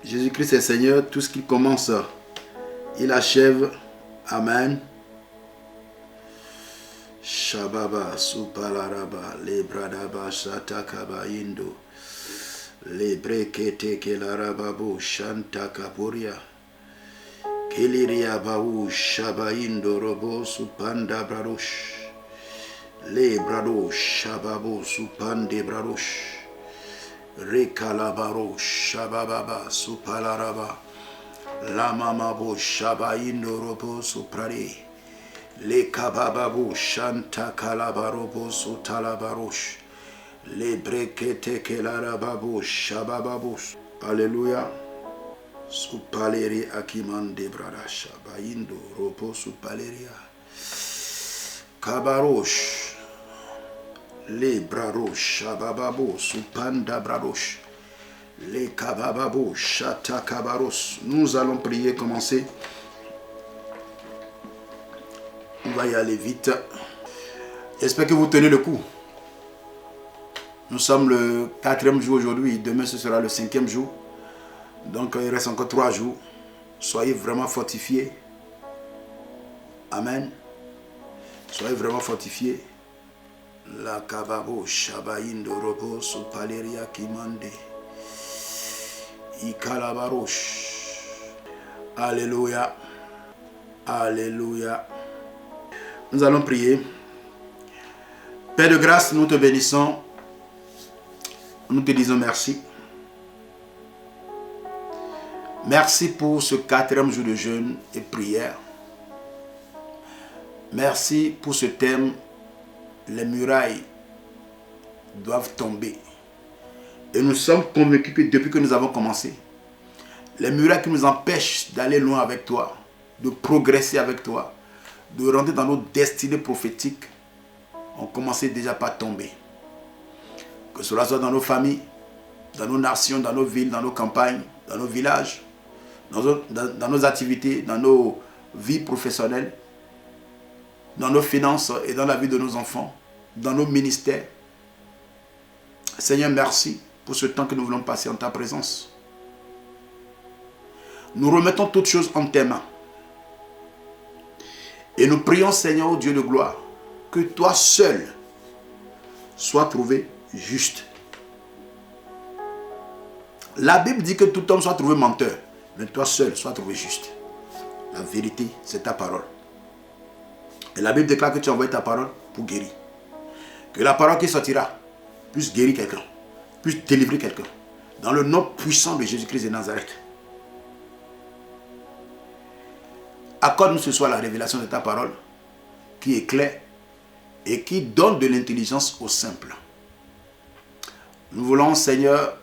Jésus-Christ est Seigneur, tout ce qu'il commence, il achève. Amen. Shababa, Supalaraba, Lebradaba, Satakaba, Indo, Lebrekete, Kelarababu, Shantakapuria, Keliria Baou, Shaba Indo, Robo, Supanda Bradosh, Lebradosh, Shababo, Supande Bradosh, Rekalabaro, Shabababa, Supalaraba, Lamamabo, Shaba Indo, Robo, Suprade, Le kabababu shanta kalabarobo sutalabarosh. Le brekete kelarababu shabababus. Alléluia. Supaleri akimande bradasha. Baindo robo supaleria. Kabarosh. Le brarosh shabababu supanda brarosh. Le kabababu shata kabaros. Nous allons prier, commencer. On va y aller vite. J'espère que vous tenez le coup. Nous sommes le 4e jour aujourd'hui. Demain, ce sera le 5e jour. Donc, il reste encore 3 jours. Soyez vraiment fortifiés. Amen. Soyez vraiment fortifiés. La kababo shabayindo robo supaleria kimande. Ikalabarosh. Alléluia. Alléluia. Nous allons prier. Père de grâce, nous te bénissons. Nous te disons merci. Merci pour ce 4e jour de jeûne et prière. Merci pour ce thème. Les murailles doivent tomber. Et nous sommes convaincus que depuis que nous avons commencé, les murailles qui nous empêchent d'aller loin avec toi, de progresser avec toi, de rentrer dans nos destinées prophétiques, ont commencé déjà par tomber. Que cela soit dans nos familles, dans nos nations, dans nos villes, dans nos campagnes, dans nos villages, dans nos activités, dans nos vies professionnelles, dans nos finances et dans la vie de nos enfants, dans nos ministères. Seigneur, merci pour ce temps que nous voulons passer en ta présence. Nous remettons toutes choses en tes mains. Et nous prions, Seigneur, Dieu de gloire, que toi seul sois trouvé juste. La Bible dit que tout homme soit trouvé menteur, mais toi seul sois trouvé juste. La vérité, c'est ta parole. Et la Bible déclare que tu as envoyé ta parole pour guérir. Que la parole qui sortira puisse guérir quelqu'un, puisse délivrer quelqu'un. Dans le nom puissant de Jésus-Christ de Nazareth. Accorde-nous ce soir la révélation de ta parole qui éclaire et qui donne de l'intelligence aux simples. Nous voulons, Seigneur,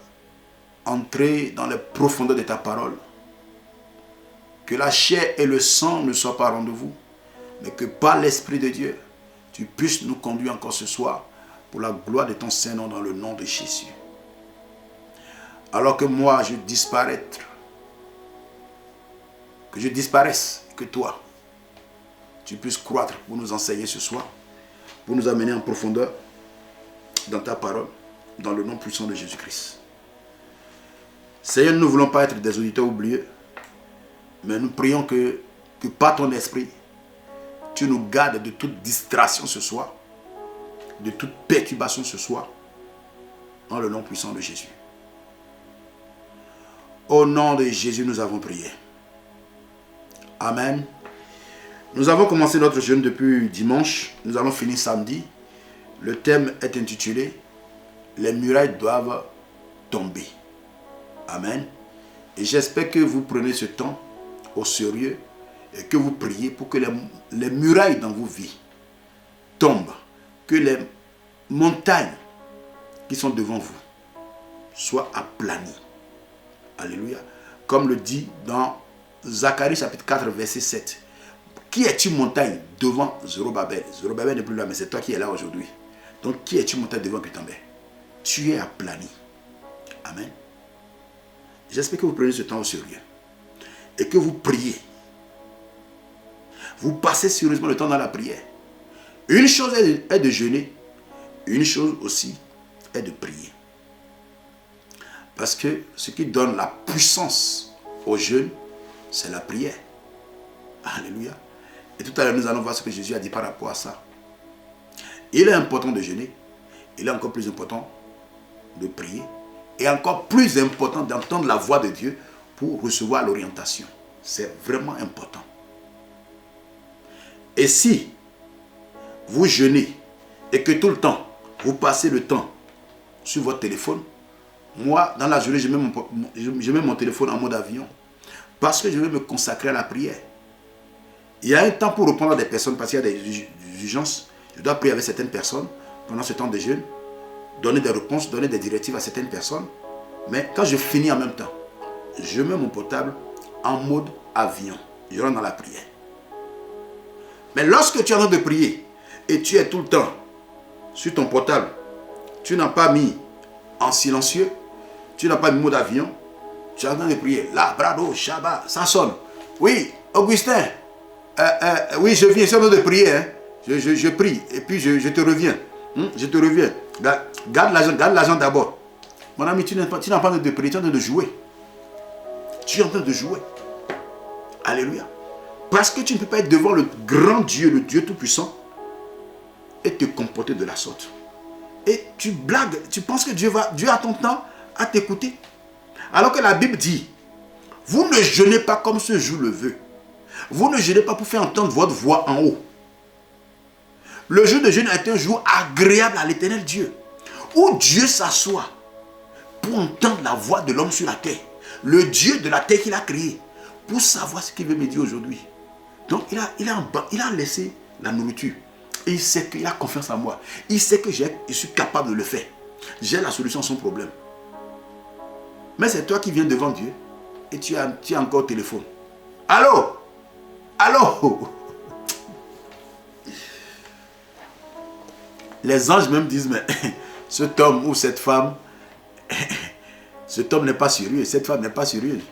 entrer dans les profondeurs de ta parole. Que la chair et le sang ne soient pas rendez-vous, mais que par l'Esprit de Dieu, tu puisses nous conduire encore ce soir pour la gloire de ton Saint-Nom dans le nom de Jésus. Alors que moi, je disparaître, que je disparaisse, que toi, tu puisses croître pour nous enseigner ce soir, pour nous amener en profondeur dans ta parole, dans le nom puissant de Jésus-Christ. Seigneur, nous ne voulons pas être des auditeurs oublieux, mais nous prions que par ton esprit, tu nous gardes de toute distraction ce soir, de toute perturbation ce soir, dans le nom puissant de Jésus. Au nom de Jésus, nous avons prié. Amen. Nous avons commencé notre jeûne depuis dimanche. Nous allons finir samedi. Le thème est intitulé « Les murailles doivent tomber ». Amen. Et j'espère que vous prenez ce temps au sérieux et que vous priez pour que les murailles dans vos vies tombent. Que les montagnes qui sont devant vous soient aplanies. Alléluia. Comme le dit dans Zacharie chapitre 4 verset 7. Qui es-tu montagne devant Zorobabel? Zorobabel n'est plus là, mais c'est toi qui es là aujourd'hui. Donc qui es-tu montagne devant Gutenberg? Tu es aplani. Amen. J'espère que vous prenez ce temps au sérieux. Et que vous priez. Vous passez sérieusement le temps dans la prière. Une chose est de jeûner. Une chose aussi est de prier. Parce que ce qui donne la puissance au jeûne, c'est la prière. Alléluia. Et tout à l'heure, nous allons voir ce que Jésus a dit par rapport à ça. Il est important de jeûner. Il est encore plus important de prier. Et encore plus important d'entendre la voix de Dieu pour recevoir l'orientation. C'est vraiment important. Et si vous jeûnez et que tout le temps, vous passez le temps sur votre téléphone, moi, dans la journée, je mets mon téléphone en mode avion parce que je vais me consacrer à la prière. Il y a un temps pour répondre à des personnes parce qu'il y a des urgences. Je dois prier avec certaines personnes pendant ce temps de jeûne, donner des réponses, donner des directives à certaines personnes. Mais quand je finis en même temps, je mets mon portable en mode avion. Je rentre dans la prière. Mais lorsque tu es en train de prier et tu es tout le temps sur ton portable, tu n'as pas mis en silencieux, tu n'as pas mis mode avion, tu es en train de prier. Là, brado, Shabbat, ça sonne. Oui, Augustin, oui, je viens, c'est en train de prier. Hein. Je prie et puis je te reviens. Je te reviens. Garde l'argent d'abord. Mon ami, tu n'es pas en train de prier, tu es en train de jouer. Tu es en train de jouer. Alléluia. Parce que tu ne peux pas être devant le grand Dieu, le Dieu Tout-Puissant, et te comporter de la sorte. Et tu blagues, tu penses que Dieu a ton temps à t'écouter. Alors que la Bible dit, vous ne jeûnez pas comme ce jour le veut. Vous ne jeûnez pas pour faire entendre votre voix en haut. Le jour de jeûne est un jour agréable à l'Éternel Dieu, où Dieu s'assoit pour entendre la voix de l'homme sur la terre. Le Dieu de la terre qu'il a créé, pour savoir ce qu'il veut me dire aujourd'hui. Donc il a laissé la nourriture. Et il sait qu'il a confiance en moi. Il sait que je suis capable de le faire. J'ai la solution à son problème. Mais c'est toi qui viens devant Dieu et tu as encore au téléphone. Allô? Allô? Les anges même disent, mais cet homme ou cette femme, cet homme n'est pas sérieux, cette femme n'est pas sérieuse.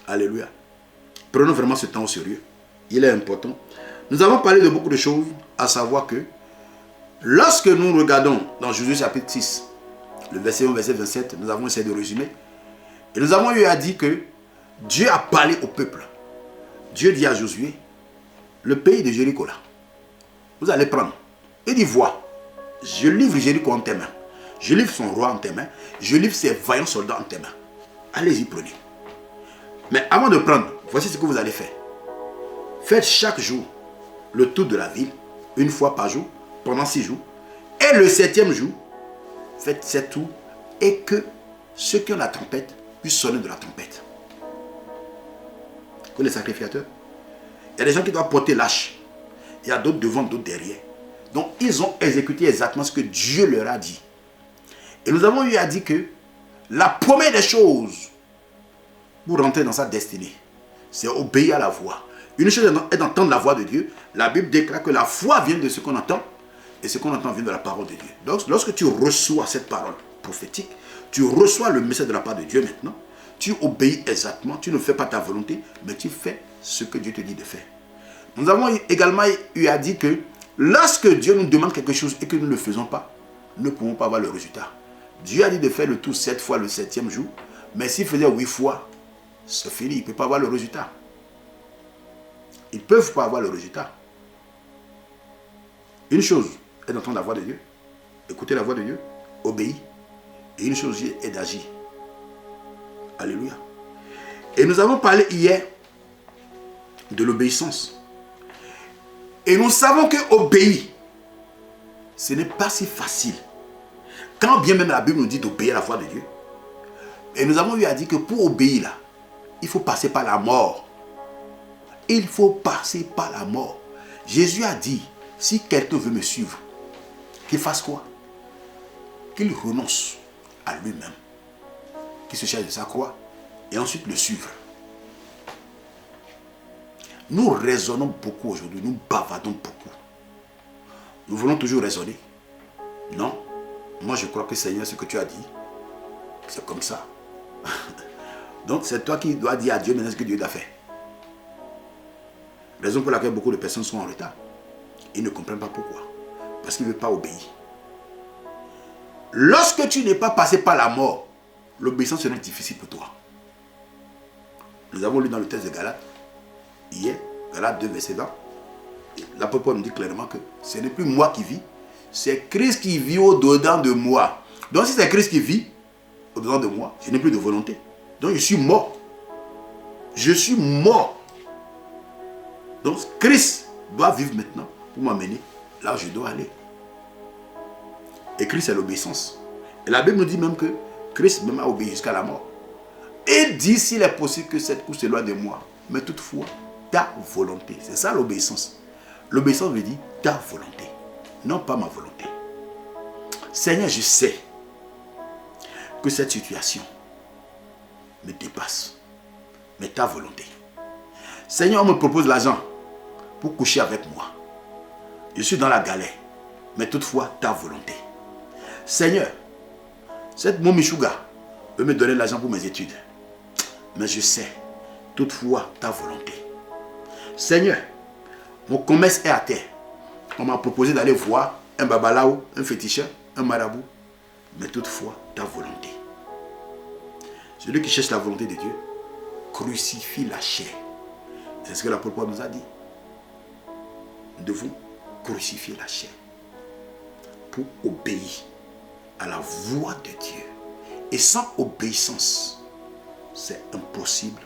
Alléluia. Prenons vraiment ce temps au sérieux. Il est important. Nous avons parlé de beaucoup de choses, à savoir que lorsque nous regardons dans Josué chapitre 6, le verset 1, verset 27, nous avons essayé de résumer. Et nous avons eu à dire que Dieu a parlé au peuple. Dieu dit à Josué, le pays de Jéricho là, vous allez prendre. Il dit, vois, je livre Jéricho en tes mains. Je livre son roi en tes mains. Je livre ses vaillants soldats en tes mains. Allez-y, prenez. Mais avant de prendre, voici ce que vous allez faire. Faites chaque jour le tour de la ville, une fois par jour, pendant 6 jours. Et le 7e jour, faites 7 tours et que ceux qui ont la trompette puissent sonner de la trompette. Que les sacrificateurs. Il y a des gens qui doivent porter l'âche. Il y a d'autres devant, d'autres derrière. Donc, ils ont exécuté exactement ce que Dieu leur a dit. Et nous avons eu à dire que la première des choses pour rentrer dans sa destinée, c'est obéir à la voix. Une chose est d'entendre la voix de Dieu. La Bible déclare que la foi vient de ce qu'on entend et ce qu'on entend vient de la parole de Dieu. Donc, lorsque tu reçois cette parole prophétique, tu reçois le message de la part de Dieu maintenant, tu obéis exactement, tu ne fais pas ta volonté, mais tu fais ce que Dieu te dit de faire. Nous avons également eu à dire que lorsque Dieu nous demande quelque chose et que nous ne le faisons pas, nous ne pouvons pas avoir le résultat. Dieu a dit de faire le tour 7 fois le 7e jour, mais s'il faisait 8 fois, c'est fini, il ne peut pas avoir le résultat. Ils ne peuvent pas avoir le résultat. Une chose est d'entendre la voix de Dieu, écouter la voix de Dieu, obéir. Et une chose est d'agir. Alléluia. Et nous avons parlé hier de l'obéissance. Et nous savons que obéir, ce n'est pas si facile. Quand bien même la Bible nous dit d'obéir à la voix de Dieu. Et nous avons eu à dire que pour obéir là, il faut passer par la mort. Il faut passer par la mort. Jésus a dit, si quelqu'un veut me suivre, qu'il fasse quoi? Qu'il renonce à lui-même. Qu'il se charge de sa croix et ensuite le suivre. Nous raisonnons beaucoup aujourd'hui, nous bavardons beaucoup. Nous voulons toujours raisonner. Non, moi je crois que Seigneur, ce que tu as dit, c'est comme ça. Donc c'est toi qui dois dire à Dieu maintenant ce que Dieu t'a fait. Raison pour laquelle beaucoup de personnes sont en retard. Ils ne comprennent pas pourquoi. Parce qu'ils ne veulent pas obéir. Lorsque tu n'es pas passé par la mort, l'obéissance sera difficile pour toi. Nous avons lu dans le texte de Galates, hier, Galates 2, verset 20. L'apôtre Paul nous dit clairement que ce n'est plus moi qui vis, c'est Christ qui vit au-dedans de moi. Donc si c'est Christ qui vit au-dedans de moi, je n'ai plus de volonté. Donc je suis mort. Je suis mort. Donc Christ doit vivre maintenant pour m'amener là où je dois aller. Et Christ c'est l'obéissance. Et la Bible nous dit même que Christ même a obéi jusqu'à la mort. Et dit s'il est possible que cette couche s'éloigne de moi. Mais toutefois, ta volonté. C'est ça l'obéissance. L'obéissance veut dire ta volonté. Non pas ma volonté. Seigneur, je sais que cette situation me dépasse. Mais ta volonté. Seigneur, on me propose l'argent pour coucher avec moi. Je suis dans la galère. Mais toutefois, ta volonté. Seigneur, cette Momichouga veut me donner l'argent pour mes études. Mais je sais, toutefois, ta volonté. Seigneur, mon commerce est à terre. On m'a proposé d'aller voir un babalao, un féticheur, un marabout. Mais toutefois, ta volonté. Celui qui cherche la volonté de Dieu crucifie la chair. C'est ce que l'apôtre Paul nous a dit. Nous devons crucifier la chair pour obéir à la voix de Dieu. Et sans obéissance, c'est impossible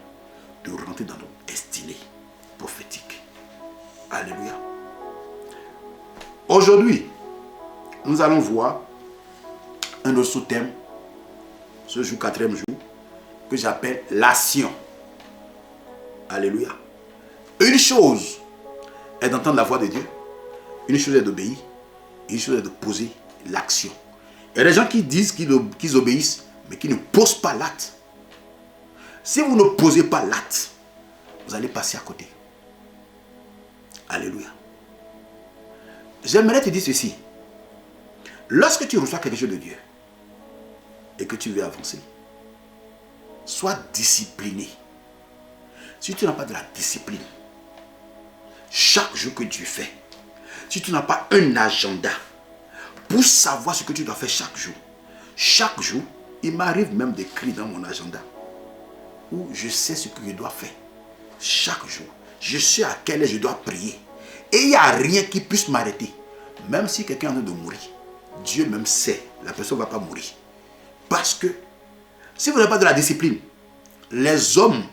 de rentrer dans notre destinée prophétique. Alléluia. Aujourd'hui, nous allons voir un autre sous-thème, ce jour, 4e jour, que j'appelle l'action. Alléluia. Une chose est d'entendre la voix de Dieu, une chose est d'obéir, une chose est de poser l'action. Il y a des gens qui disent qu'ils obéissent, mais qui ne posent pas l'acte. Si vous ne posez pas l'acte, vous allez passer à côté. Alléluia. J'aimerais te dire ceci. Lorsque tu reçois quelque chose de Dieu et que tu veux avancer, sois discipliné. Si tu n'as pas de la discipline, chaque jour que tu fais, si tu n'as pas un agenda pour savoir ce que tu dois faire chaque jour, il m'arrive même d'écrire dans mon agenda où je sais ce que je dois faire chaque jour. Je sais à quelle heure je dois prier. Et il n'y a rien qui puisse m'arrêter. Même si quelqu'un est en train de mourir, Dieu même sait, la personne ne va pas mourir. Parce que si vous n'avez pas de la discipline, les hommes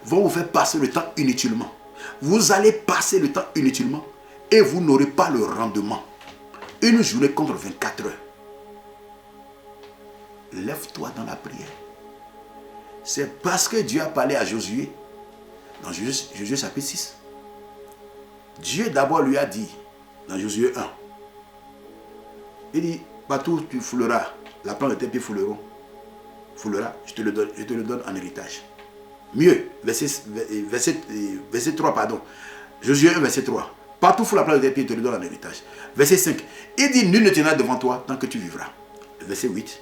vont vous faire passer le temps inutilement. Vous allez passer le temps inutilement et vous n'aurez pas le rendement. Une journée contre 24 heures. Lève-toi dans la prière. C'est parce que Dieu a parlé à Josué, dans Josué chapitre 6. Dieu d'abord lui a dit, dans Josué 1, il dit, partout tu fouleras, la plante de tes pieds foulera, je te le donne en héritage. Mieux, verset 3, pardon. Josué 1, verset 3. Partout foule la plante de tes pieds, je te le donne en héritage. Verset 5, il dit, nul ne tiendra devant toi tant que tu vivras. Verset 8,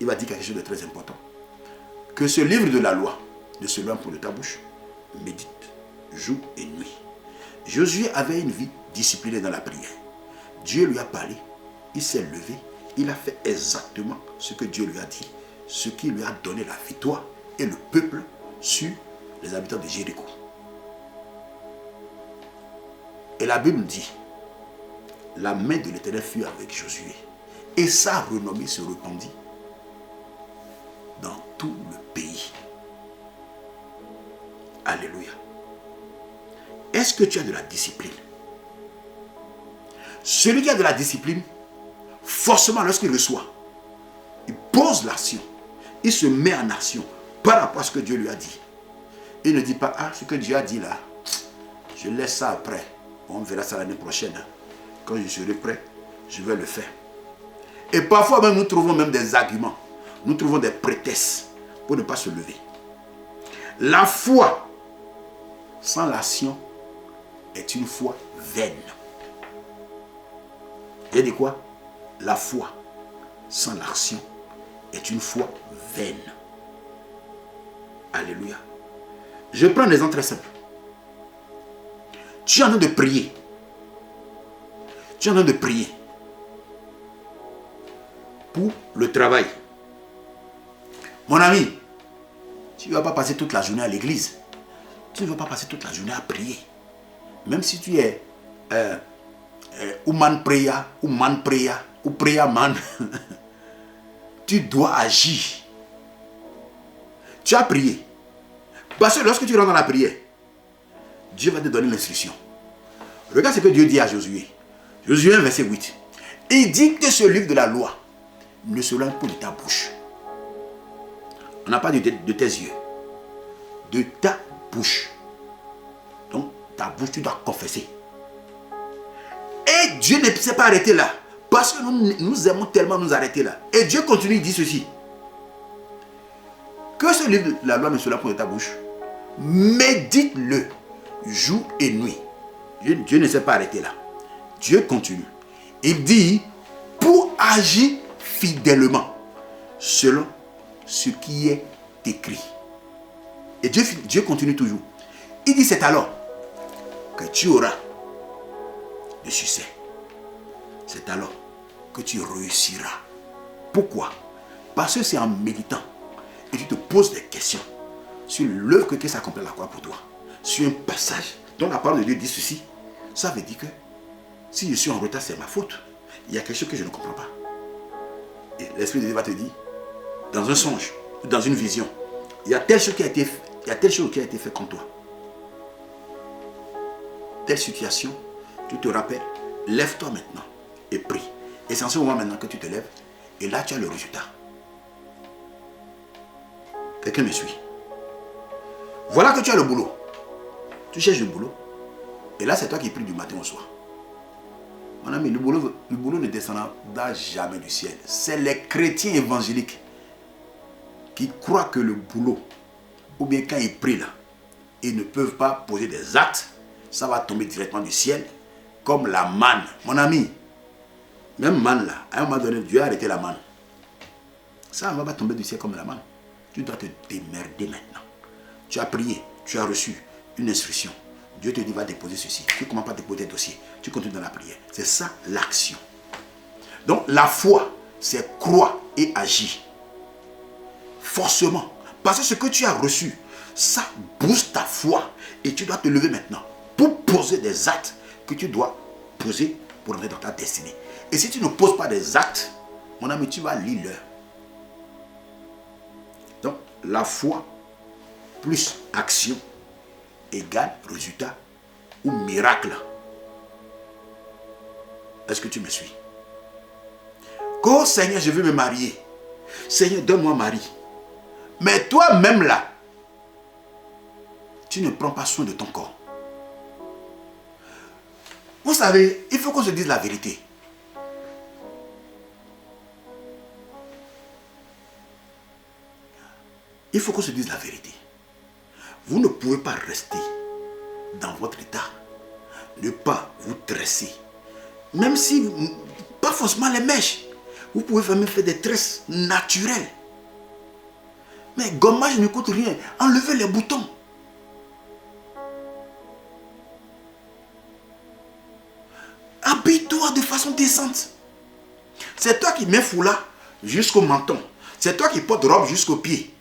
il va dire quelque chose de très important. Que ce livre de la loi ne se loin pour de ta bouche, médite jour et nuit. Josué avait une vie disciplinée dans la prière. Dieu lui a parlé, il s'est levé, il a fait exactement ce que Dieu lui a dit, ce qui lui a donné la victoire et le peuple sur les habitants de Jéricho. Et la Bible dit, la main de l'Éternel fut avec Josué et sa renommée se répandit dans tout le pays. Alléluia. Est-ce que tu as de la discipline? Celui qui a de la discipline, forcément lorsqu'il reçoit, il pose l'action, il se met en action par rapport à ce que Dieu lui a dit. Il ne dit pas, ah, ce que Dieu a dit là, je laisse ça après, on verra ça l'année prochaine. Quand je serai prêt, je vais le faire. Et parfois même nous trouvons même des arguments, nous trouvons des prétextes pour ne pas se lever. La foi sans l'action est une foi vaine. J'ai dit quoi? La foi sans l'action est une foi vaine. Alléluia. Je prends un exemple très simple. Tu es en train de prier. Tu es en train de prier pour le travail. Mon ami, tu ne vas pas passer toute la journée à l'église. Tu ne vas pas passer toute la journée à prier. Même si tu es woman prayer, ou man prayer, ou prayer man, tu dois agir. Tu as prié. Parce que lorsque tu rentres dans la prière, Dieu va te donner l'instruction. Regarde ce que Dieu dit à Josué. Josué 1, verset 8. Il dit que ce livre de la loi ne se lance pas de ta bouche. On n'a pas dit de tes yeux. De ta bouche. Donc, ta bouche, tu dois confesser. Et Dieu ne s'est pas arrêté là. Parce que nous aimons tellement nous arrêter là. Et Dieu continue, il dit ceci. Que ce livre de la loi ne se lance pas de ta bouche. Médite-le jour et nuit. Dieu ne s'est pas arrêté là. Dieu continue. Il dit, pour agir fidèlement, selon ce qui est écrit. Et Dieu continue toujours. Il dit, c'est alors que tu auras le succès. C'est alors que tu réussiras. Pourquoi? Parce que c'est en méditant et tu te poses des questions sur l'œuvre que Christ a accomplie à la croix pour toi. Sur un passage dont la parole de Dieu dit ceci. Ça veut dire que si je suis en retard, c'est ma faute. Il y a quelque chose que je ne comprends pas. Et l'Esprit de Dieu va te dire, dans un songe, ou dans une vision, il y a telle chose qui a été faite contre toi. Telle situation, tu te rappelles, lève-toi maintenant et prie. Et c'est en ce moment maintenant que tu te lèves, et là tu as le résultat. Quelqu'un me suit. Voilà que tu as le boulot. Tu cherches le boulot. Et là, c'est toi qui pries du matin au soir. Mon ami, le boulot ne descendra jamais du ciel. C'est les chrétiens évangéliques qui croient que le boulot, ou bien quand ils prient là, ils ne peuvent pas poser des actes, ça va tomber directement du ciel, comme la manne. Mon ami, même manne là, à un moment donné, Dieu a arrêté la manne. Ça ne va pas tomber du ciel comme la manne. Tu dois te démerder maintenant. Tu as prié, tu as reçu une instruction. Dieu te dit, va déposer ceci. Tu ne commences pas à déposer des dossiers. Tu continues dans la prière. C'est ça l'action. Donc la foi, c'est croire et agir. Forcément. Parce que ce que tu as reçu, ça booste ta foi. Et tu dois te lever maintenant pour poser des actes que tu dois poser pour entrer dans ta destinée. Et si tu ne poses pas des actes, mon ami, tu vas lire l'heure. Donc la foi plus action égale résultat ou miracle. Est-ce que tu me suis? Oh Seigneur, je veux me marier. Seigneur, donne-moi un mari. Mais toi-même là, tu ne prends pas soin de ton corps. Vous savez, il faut qu'on se dise la vérité. Il faut qu'on se dise la vérité. Vous ne pouvez pas rester dans votre état, ne pas vous dresser. Même si, pas forcément les mèches, vous pouvez même faire des tresses naturelles. Mais gommage ne coûte rien. Enlevez les boutons. Habille-toi de façon décente. C'est toi qui mets foulard jusqu'au menton. C'est toi qui portes robe jusqu'aux pieds.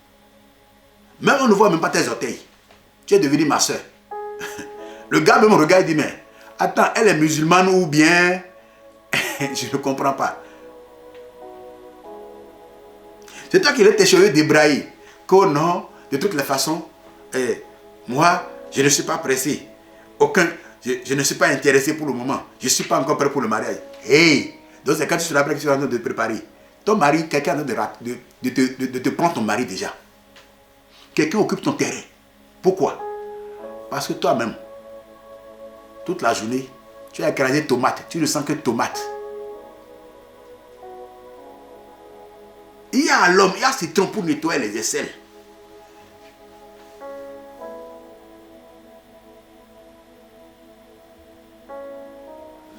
Même on ne voit même pas tes orteils. Tu es devenu ma soeur. Le gars me regarde et dit, mais attends, elle est musulmane ou bien... Je ne comprends pas. C'est toi qui laisses tes cheveux débraillés. Que non, de toutes les façons, moi, je ne suis pas pressé. Je ne suis pas intéressé pour le moment. Je ne suis pas encore prêt pour le mariage. Hey! Donc c'est quand tu seras prêt que tu es en train de te préparer. Ton mari, quelqu'un de te prendre ton mari déjà. Quelqu'un occupe ton terrain. Pourquoi? Parce que toi-même, toute la journée, tu as écrasé tomate. Tu ne sens que tomate. Il y a l'homme, il y a citron pour nettoyer les aisselles.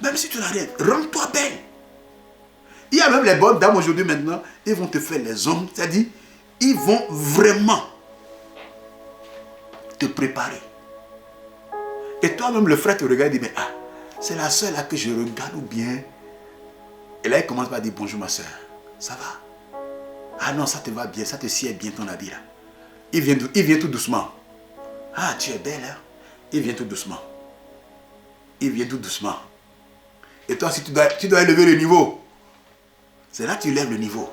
Même si tu n'as rien, rends-toi belle. Il y a même les bonnes dames aujourd'hui maintenant, ils vont te faire les hommes, c'est-à-dire, ils vont vraiment te préparer. Et toi-même, le frère te regarde et dit, mais ah, c'est la soeur là que je regarde ou bien. Et là, il commence par dire, bonjour ma soeur. Ça va? Ah non, ça te va bien, ça te sied bien ton habit là. Il vient tout doucement. Ah, tu es belle, hein? Il vient tout doucement. Il vient tout doucement. Et toi, si tu dois élever le niveau, c'est là que tu lèves le niveau.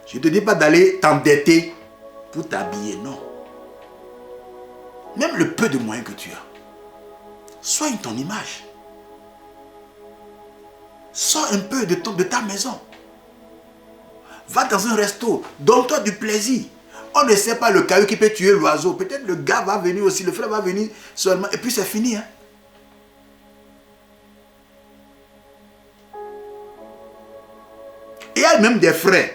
Je ne te dis pas d'aller t'endetter pour t'habiller, non. Même le peu de moyens que tu as, soigne ton image. Sors un peu de ta maison. Va dans un resto, donne-toi du plaisir. On ne sait pas le caillou qui peut tuer l'oiseau. Peut-être le gars va venir aussi, le frère va venir seulement, et puis c'est fini. Hein? Il y a même des frères,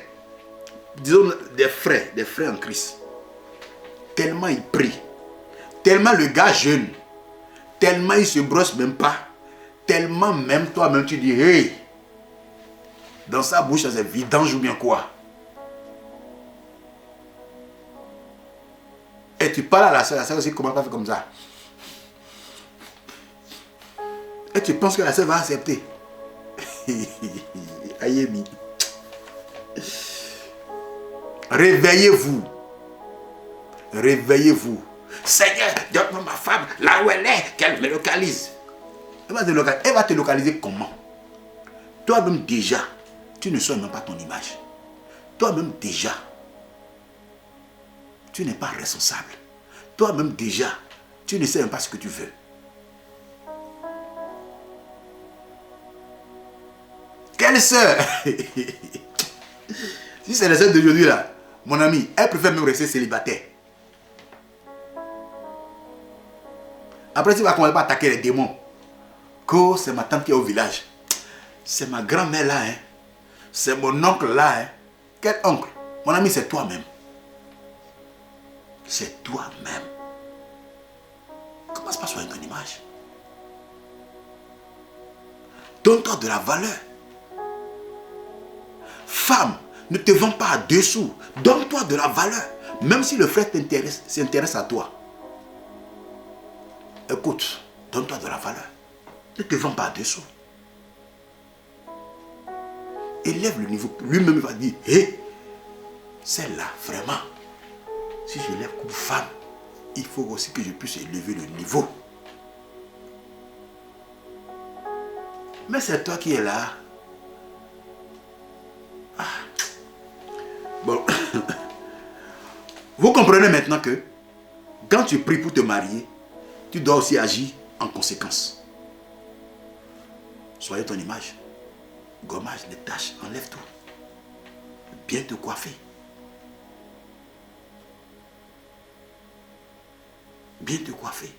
disons des frères en Christ. Tellement ils prient, tellement le gars jeûne, tellement il se brosse même pas, tellement même toi-même tu dis, hey, dans sa bouche c'est vidange ou bien quoi. Et tu parles à la soeur aussi comment pas faire comme ça. Et tu penses que la soeur va accepter. Ayemi. Réveillez-vous. Réveillez-vous. Seigneur, donne-moi ma femme, là où elle est, qu'elle me localise. Elle va te localiser comment? Toi-même déjà, tu ne sois même pas ton image. Toi-même déjà, tu n'es pas responsable. Toi-même déjà, tu ne sais même pas ce que tu veux. Quelle sœur? Si c'est la sœur d'aujourd'hui là, mon ami, elle préfère même rester célibataire. Après, tu vas commencer à attaquer les démons. Que c'est ma tante qui est au village. C'est ma grand-mère là. Hein. C'est mon oncle là. Hein. Quel oncle? Mon ami, c'est toi-même. C'est toi-même. Commence pas à soigner ton image. Donne-toi de la valeur. Femme, ne te vends pas à 2 sous. Donne-toi de la valeur. Même si le frère s'intéresse à toi. Écoute, donne-toi de la valeur. Ne te vends pas à 2 sous. Élève le niveau. Lui-même va dire, hé, celle-là, vraiment, si je lève comme femme, il faut aussi que je puisse élever le niveau. Mais c'est toi qui es là. Ah. Bon. Vous comprenez maintenant que quand tu pries pour te marier, tu dois aussi agir en conséquence. Soyez ton image. Gommage, les taches, enlève tout. Bien te coiffer. Bien te coiffer.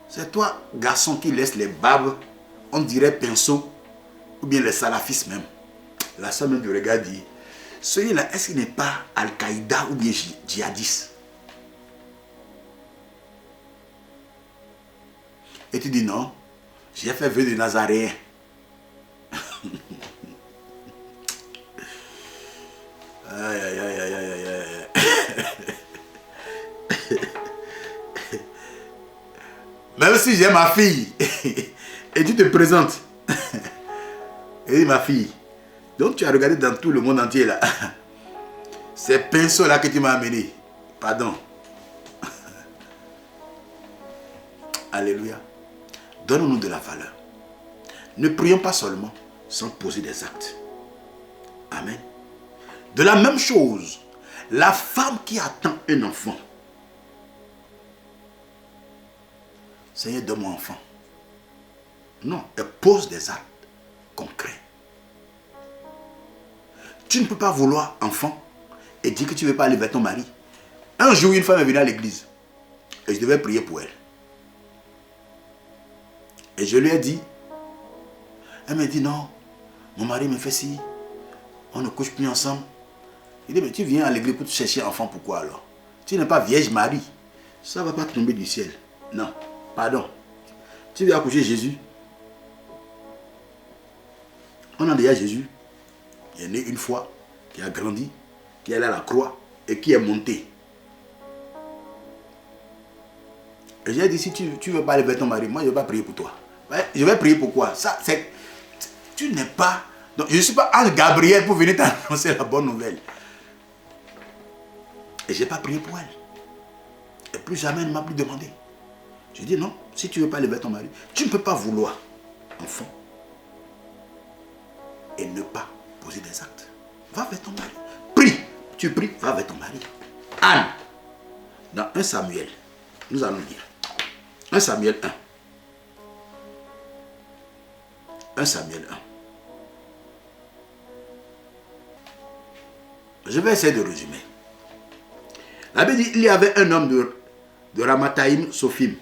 C'est toi, garçon, qui laisse les barbes, on dirait pinceau, ou bien les salafistes même. La soeur même du regard dit, celui-là, est-ce qu'il n'est pas Al-Qaïda ou bien djihadiste? Et tu dis non, j'ai fait vœu de Nazaréen. Aïe, aïe, aïe, aïe, aïe, aïe. Même si j'ai ma fille, et tu te présentes, et dis ma fille, donc tu as regardé dans tout le monde entier là, ces pinceaux là que tu m'as amené, pardon. Alléluia. Donne-nous de la valeur. Ne prions pas seulement sans poser des actes. Amen. De la même chose, la femme qui attend un enfant. Seigneur, donne-moi un enfant. Non, elle pose des actes concrets. Tu ne peux pas vouloir enfant et dire que tu ne veux pas aller vers ton mari. Un jour, une femme est venue à l'église et je devais prier pour elle. Et je lui ai dit, elle m'a dit non, mon mari me fait ci, on ne couche plus ensemble. Il dit, mais tu viens à l'église pour te chercher enfant, pourquoi alors? Tu n'es pas vierge Marie, ça ne va pas tomber du ciel. Non, pardon. Tu viens accoucher Jésus. On a déjà Jésus, qui est né une fois, qui a grandi, qui est allé à la croix et qui est monté. Et j'ai dit, si tu ne veux pas aller vers ton mari, moi je ne vais pas prier pour toi. Je vais prier pour quoi? Ça, Tu n'es pas... Donc, je ne suis pas ange Gabriel pour venir t'annoncer la bonne nouvelle. Et je n'ai pas prié pour elle. Et plus jamais elle ne m'a plus demandé. Je dis non, si tu ne veux pas lever ton mari, tu ne peux pas vouloir enfant et ne pas poser des actes. Va vers ton mari. Prie. Tu pries, va vers ton mari. Anne, dans 1 Samuel, nous allons lire. 1 Samuel 1. 1 Samuel 1. Je vais essayer de résumer. La Bible dit, il y avait un homme de Ramathaïm Sophim,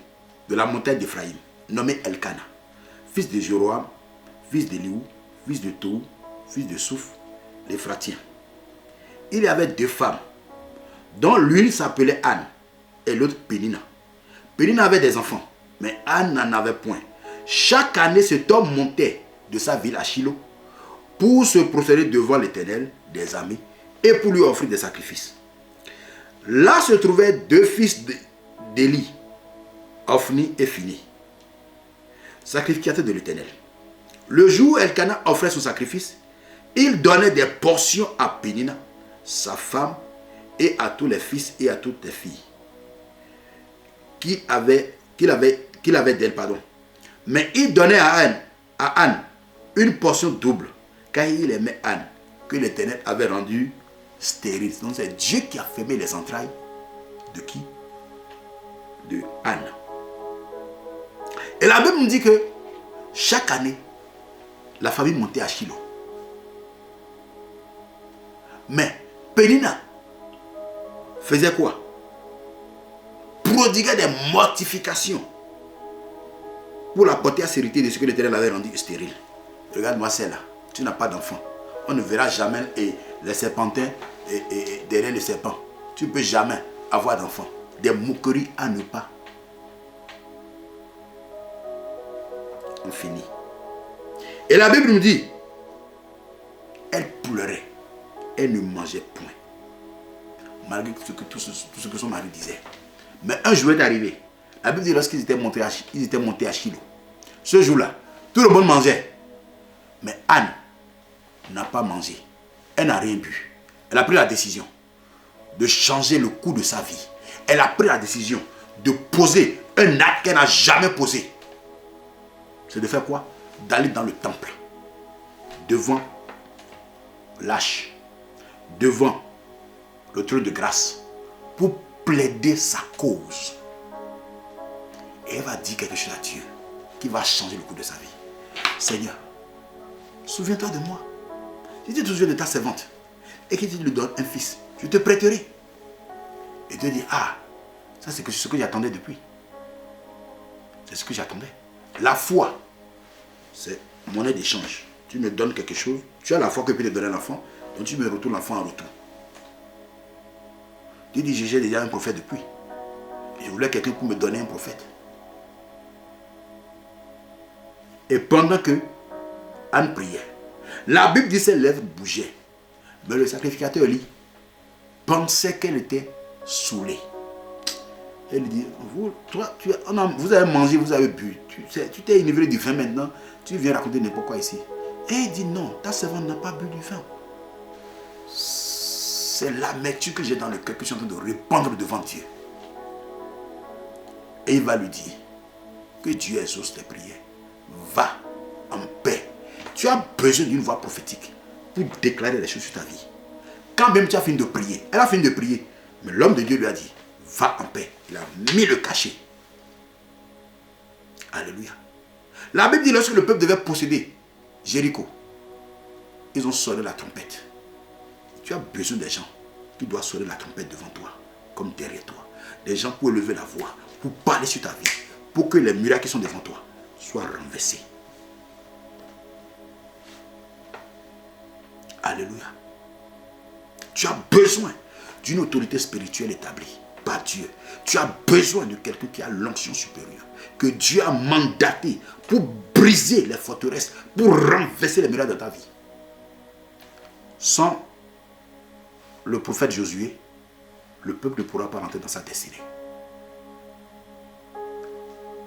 de la montagne d'Éphraïm, nommé Elkana, fils de Jéroam, fils d'Eliou, fils de Tou, fils de Souf, l'Éphratien. Il y avait 2 femmes, dont l'une s'appelait Anne et l'autre Pénina. Pénina avait des enfants, mais Anne n'en avait point. Chaque année, cet homme montait de sa ville à Shilo pour se procéder devant l'Éternel des armées et pour lui offrir des sacrifices. Là se trouvaient 2 fils d'Élie, Ophni et Phini, sacrificateurs de l'Éternel. Le jour où Elkana offrait son sacrifice, il donnait des portions à Pénina, sa femme, et à tous les fils et à toutes les filles qu'il avait d'elle. Mais il donnait à Anne une portion double, car il aimait Anne, que l'Éternel avait rendue stérile. Donc c'est Dieu qui a fermé les entrailles de qui? De Anne. Et la Bible nous dit que chaque année, la famille montait à Shilo. Mais Pénina faisait quoi? Prodiguait des mortifications pour la postérité de ce que l'Éternel avait rendu stérile. Regarde-moi celle-là. Tu n'as pas d'enfant. On ne verra jamais les serpentins et derrière les serpents. Tu ne peux jamais avoir d'enfant. Des moqueries à ne pas. On finit. Et la Bible nous dit, elle pleurait. Elle ne mangeait point. Malgré tout ce que son mari disait. Mais un jour est arrivé. La Bible dit lorsqu'ils étaient montés à Shilo. Ce jour-là, tout le monde mangeait. Mais Anne n'a pas mangé. Elle n'a rien bu. Elle a pris la décision de changer le cours de sa vie. Elle a pris la décision de poser un acte qu'elle n'a jamais posé. C'est de faire quoi? D'aller dans le temple. Devant l'arche. Devant le trône de grâce. Pour plaider sa cause. Et elle va dire quelque chose à Dieu qui va changer le cours de sa vie. Seigneur, souviens-toi de moi. Si tu te souviens de ta servante et que tu lui donnes un fils, je te prêterai. Et Dieu dit, ah, ça c'est ce que j'attendais depuis. C'est ce que j'attendais. La foi, c'est monnaie d'échange. Tu me donnes quelque chose, tu as la foi que peut te donner l'enfant, donc tu me retournes l'enfant en retour. Dieu dit, j'ai déjà un prophète depuis. Je voulais quelqu'un pour me donner un prophète. Et pendant que Anne priait, la Bible dit que ses lèvres bougeaient. Mais le sacrificateur Élie pensait qu'elle était saoulée. Elle dit, vous avez mangé, vous avez bu. Tu t'es enivré du vin maintenant. Tu viens raconter n'importe quoi ici. Et il dit, non, ta servante n'a pas bu du vin. C'est l'amertume que j'ai dans le cœur que je suis en train de répandre devant Dieu. Et il va lui dire que Dieu exauce tes prières. Va en paix. Tu as besoin d'une voix prophétique pour déclarer les choses sur ta vie. Quand même tu as fini de prier, elle a fini de prier, mais l'homme de Dieu lui a dit, va en paix. Il a mis le cachet. Alléluia. La Bible dit lorsque le peuple devait posséder Jéricho, ils ont sonné la trompette. Tu as besoin des gens qui doivent sonner la trompette devant toi, comme derrière toi. Des gens pour élever la voix, pour parler sur ta vie, pour que les murailles qui sont devant toi soient renversées. Alléluia. Tu as besoin d'une autorité spirituelle établie par Dieu. Tu as besoin de quelqu'un qui a l'onction supérieure, que Dieu a mandaté pour briser les forteresses, pour renverser les murailles de ta vie. Sans le prophète Josué, le peuple ne pourra pas rentrer dans sa destinée.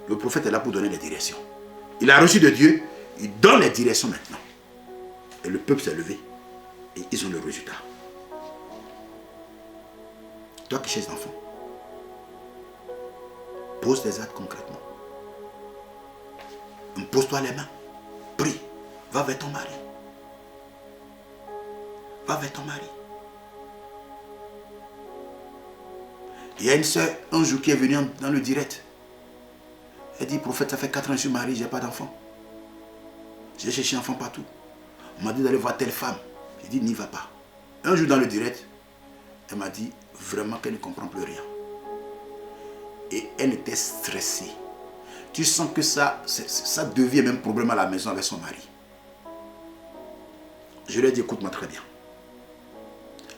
Le prophète est là pour donner les directions. Il a reçu de Dieu, il donne les directions maintenant. Et le peuple s'est levé. Et ils ont le résultat. Toi qui cherches l'enfant, pose des actes concrètement. Pose-toi les mains. Prie. Va vers ton mari. Va vers ton mari. Il y a une soeur, un jour, qui est venue dans le direct. Elle dit, prophète, ça fait 4 ans que je suis marié, je n'ai pas d'enfant. J'ai cherché un enfant partout. On m'a dit d'aller voir telle femme. J'ai dit, n'y va pas. Un jour dans le direct, elle m'a dit vraiment qu'elle ne comprend plus rien. Et elle était stressée. Tu sens que ça devient même problème à la maison avec son mari. Je lui ai dit, écoute-moi très bien.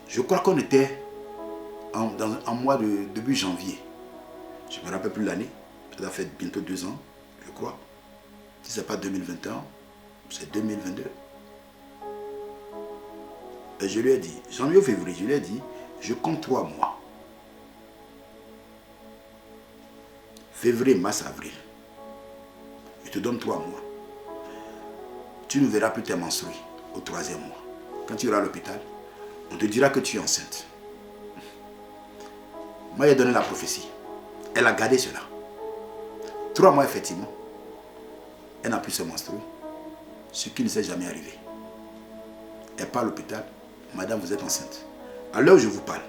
Je crois qu'on était en mois de début janvier. Je ne me rappelle plus l'année. Ça a fait bientôt 2 ans, je crois. Si ce n'est pas 2021, c'est 2022. Et je lui ai dit, janvier ou février, je lui ai dit, je compte 3 mois. Février, mars, avril. Je te donne 3 mois. Tu ne verras plus tes menstrues au 3e mois. Quand tu iras à l'hôpital, on te dira que tu es enceinte. Moi, j'ai donné la prophétie. Elle a gardé cela. 3 mois, effectivement. Elle n'a plus ses menstrues. Ce qui ne s'est jamais arrivé. Elle part à l'hôpital. Madame, vous êtes enceinte. À l'heure où je vous parle,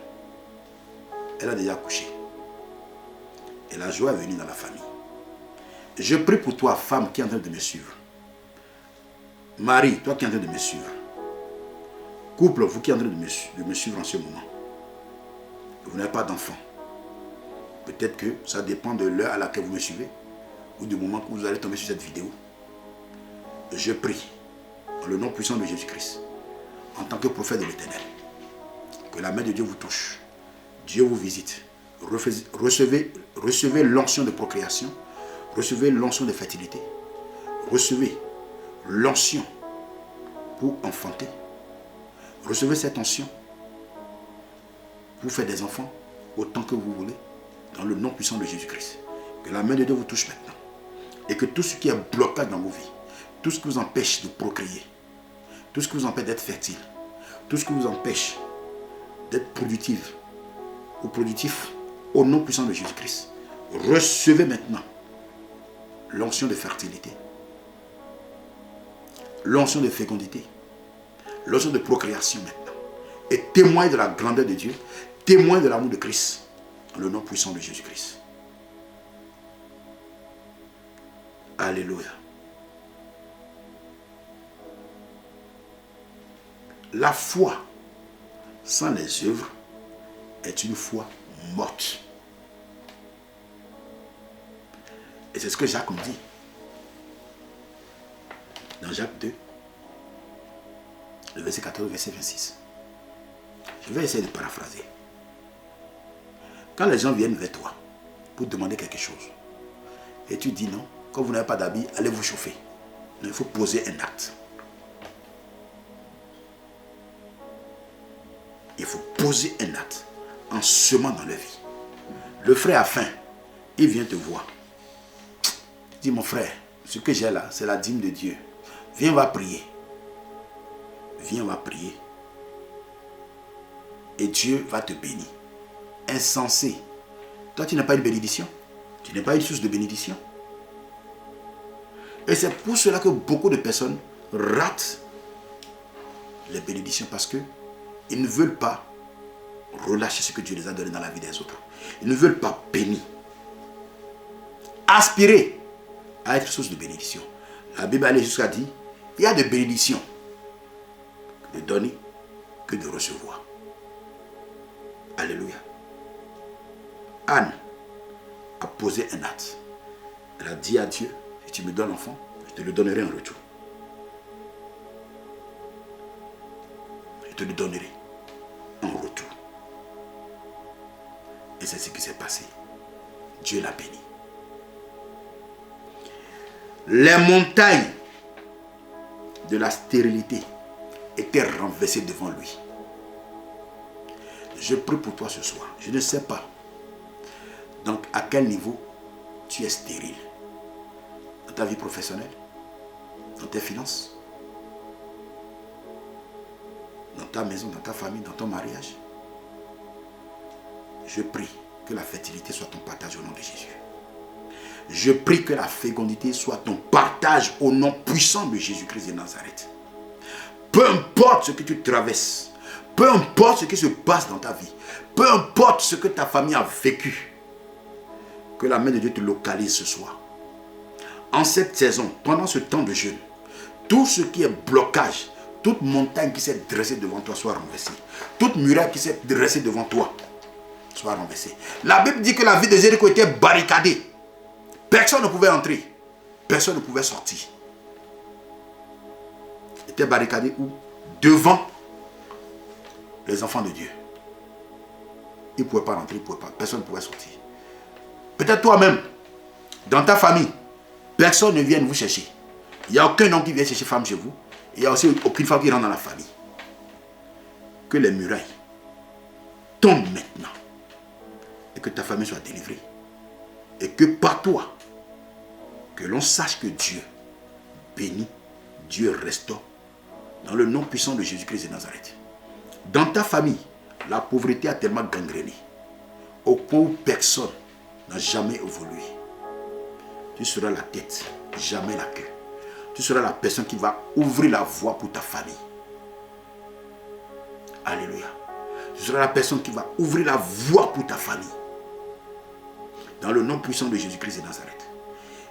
elle a déjà accouché. Et la joie est venue dans la famille. Je prie pour toi, femme qui est en train de me suivre. Marie, toi qui es en train de me suivre. Couple, vous qui êtes en train de me suivre en ce moment. Vous n'avez pas d'enfant. Peut-être que ça dépend de l'heure à laquelle vous me suivez ou du moment que vous allez tomber sur cette vidéo. Je prie, dans le nom puissant de Jésus-Christ, en tant que prophète de l'Éternel, que la main de Dieu vous touche, Dieu vous visite, recevez l'onction de procréation, recevez l'onction de fertilité, recevez l'onction pour enfanter, recevez cette onction pour faire des enfants autant que vous voulez, dans le nom puissant de Jésus-Christ. Que la main de Dieu vous touche maintenant. Et que tout ce qui est blocage dans vos vies, tout ce qui vous empêche de procréer, tout ce qui vous empêche d'être fertile, tout ce qui vous empêche d'être productive ou productif, au nom puissant de Jésus-Christ, recevez maintenant l'onction de fertilité, l'onction de fécondité, l'onction de procréation maintenant. Et témoignez de la grandeur de Dieu, témoignez de l'amour de Christ, dans le nom puissant de Jésus-Christ. Alléluia. La foi sans les œuvres est une foi morte. Et c'est ce que Jacques me dit. Dans Jacques 2, le verset 14, verset 26. Je vais essayer de paraphraser. Quand les gens viennent vers toi pour demander quelque chose, et tu dis non, quand vous n'avez pas d'habit, allez vous chauffer. Non, il faut poser un acte. Il faut poser un acte en semant dans leur vie. Le frère a faim, il vient te voir. Il dit, mon frère, ce que j'ai là, c'est la dîme de Dieu. Viens, on va prier. Viens, on va prier. Et Dieu va te bénir. Insensé. Toi, tu n'as pas une bénédiction. Tu n'es pas une source de bénédiction. Et c'est pour cela que beaucoup de personnes ratent les bénédictions parce qu'ils ne veulent pas relâcher ce que Dieu les a donné dans la vie des autres. Ils ne veulent pas bénir. Aspirer à être source de bénédiction. La Bible allait jusqu'à dire, il y a de bénédictions de donner que de recevoir. Alléluia. Anne a posé un acte. Elle a dit à Dieu, si tu me donnes l'enfant, je te le donnerai en retour. Je te le donnerai en retour. Et c'est ce qui s'est passé. Dieu l'a béni. Les montagnes de la stérilité étaient renversées devant lui. Je prie pour toi ce soir. Je ne sais pas donc à quel niveau tu es stérile. Dans ta vie professionnelle, dans tes finances, dans ta maison, dans ta famille, dans ton mariage. Je prie que la fertilité soit ton partage au nom de Jésus. Je prie que la fécondité soit ton partage au nom puissant de Jésus-Christ de Nazareth. Peu importe ce que tu traverses, peu importe ce qui se passe dans ta vie, peu importe ce que ta famille a vécu, que la main de Dieu te localise ce soir. En cette saison, pendant ce temps de jeûne, tout ce qui est blocage, toute montagne qui s'est dressée devant toi soit renversée. Toute muraille qui s'est dressée devant toi soit renversée. La Bible dit que la ville de Jéricho était barricadée. Personne ne pouvait entrer. Personne ne pouvait sortir. Il était barricadé où? Devant les enfants de Dieu. Ils ne pouvaient pas rentrer, personne ne pouvait sortir. Peut-être toi-même, dans ta famille, personne ne vient vous chercher. Il n'y a aucun homme qui vient chercher femme chez vous. Il n'y a aussi aucune femme qui rentre dans la famille. Que les murailles tombent maintenant. Et que ta famille soit délivrée. Et que par toi, que l'on sache que Dieu bénit, Dieu restaure. Dans le nom puissant de Jésus-Christ de Nazareth. Dans ta famille, la pauvreté a tellement gangréné. Au point où personne n'a jamais évolué. Tu seras la tête, jamais la queue. Tu seras la personne qui va ouvrir la voie pour ta famille. Alléluia. Tu seras la personne qui va ouvrir la voie pour ta famille. Dans le nom puissant de Jésus-Christ de Nazareth.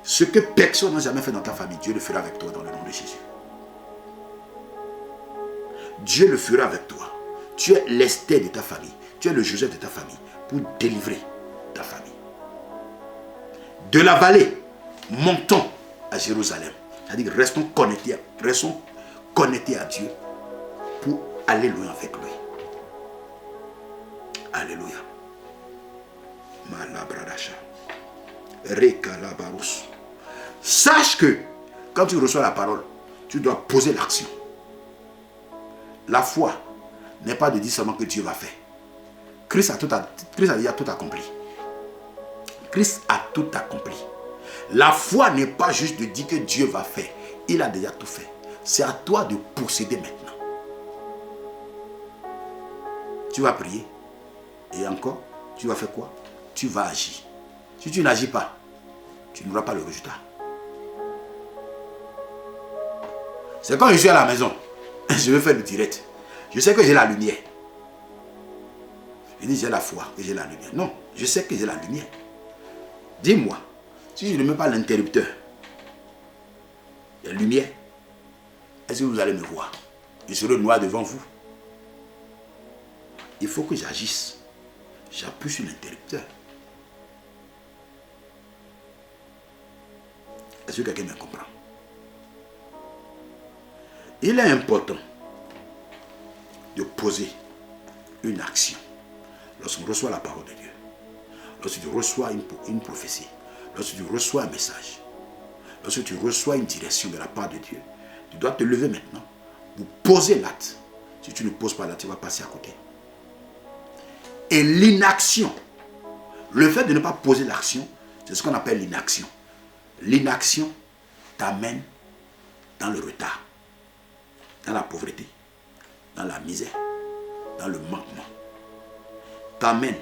Ce que personne n'a jamais fait dans ta famille, Dieu le fera avec toi dans le nom de Jésus. Dieu le fera avec toi. Tu es l'Esther de ta famille. Tu es le Joseph de ta famille pour délivrer ta famille. De la vallée, montons à Jérusalem. C'est-à-dire restons connectés à Dieu pour aller loin avec lui. Alléluia. Malabradasha. Rekalabarus. Sache que quand tu reçois la parole, tu dois poser l'action. La foi n'est pas de dire seulement que Dieu va faire. Christ a déjà tout accompli. Christ a tout accompli. La foi n'est pas juste de dire que Dieu va faire. Il a déjà tout fait. C'est à toi de procéder maintenant. Tu vas prier. Et encore, tu vas faire quoi? Tu vas agir. Si tu n'agis pas, tu n'auras pas le résultat. C'est quand je suis à la maison, je vais faire le direct. Je sais que j'ai la lumière. Je dis j'ai la foi que j'ai la lumière. Non, je sais que j'ai la lumière. Dis-moi, si je ne mets pas l'interrupteur, la lumière, est-ce que vous allez me voir? Je serai noir devant vous. Il faut que j'agisse. J'appuie sur l'interrupteur. Est-ce que quelqu'un me comprend? Il est important de poser une action lorsqu'on reçoit la parole de Dieu, lorsque tu reçois une prophétie, lorsque tu reçois un message, lorsque tu reçois une direction de la part de Dieu. Tu dois te lever maintenant pour poser l'acte. Si tu ne poses pas l'acte, tu vas passer à côté. Et l'inaction, le fait de ne pas poser l'action, c'est ce qu'on appelle l'inaction. L'inaction t'amène dans le retard, dans la pauvreté, dans la misère, dans le manquement. T'amène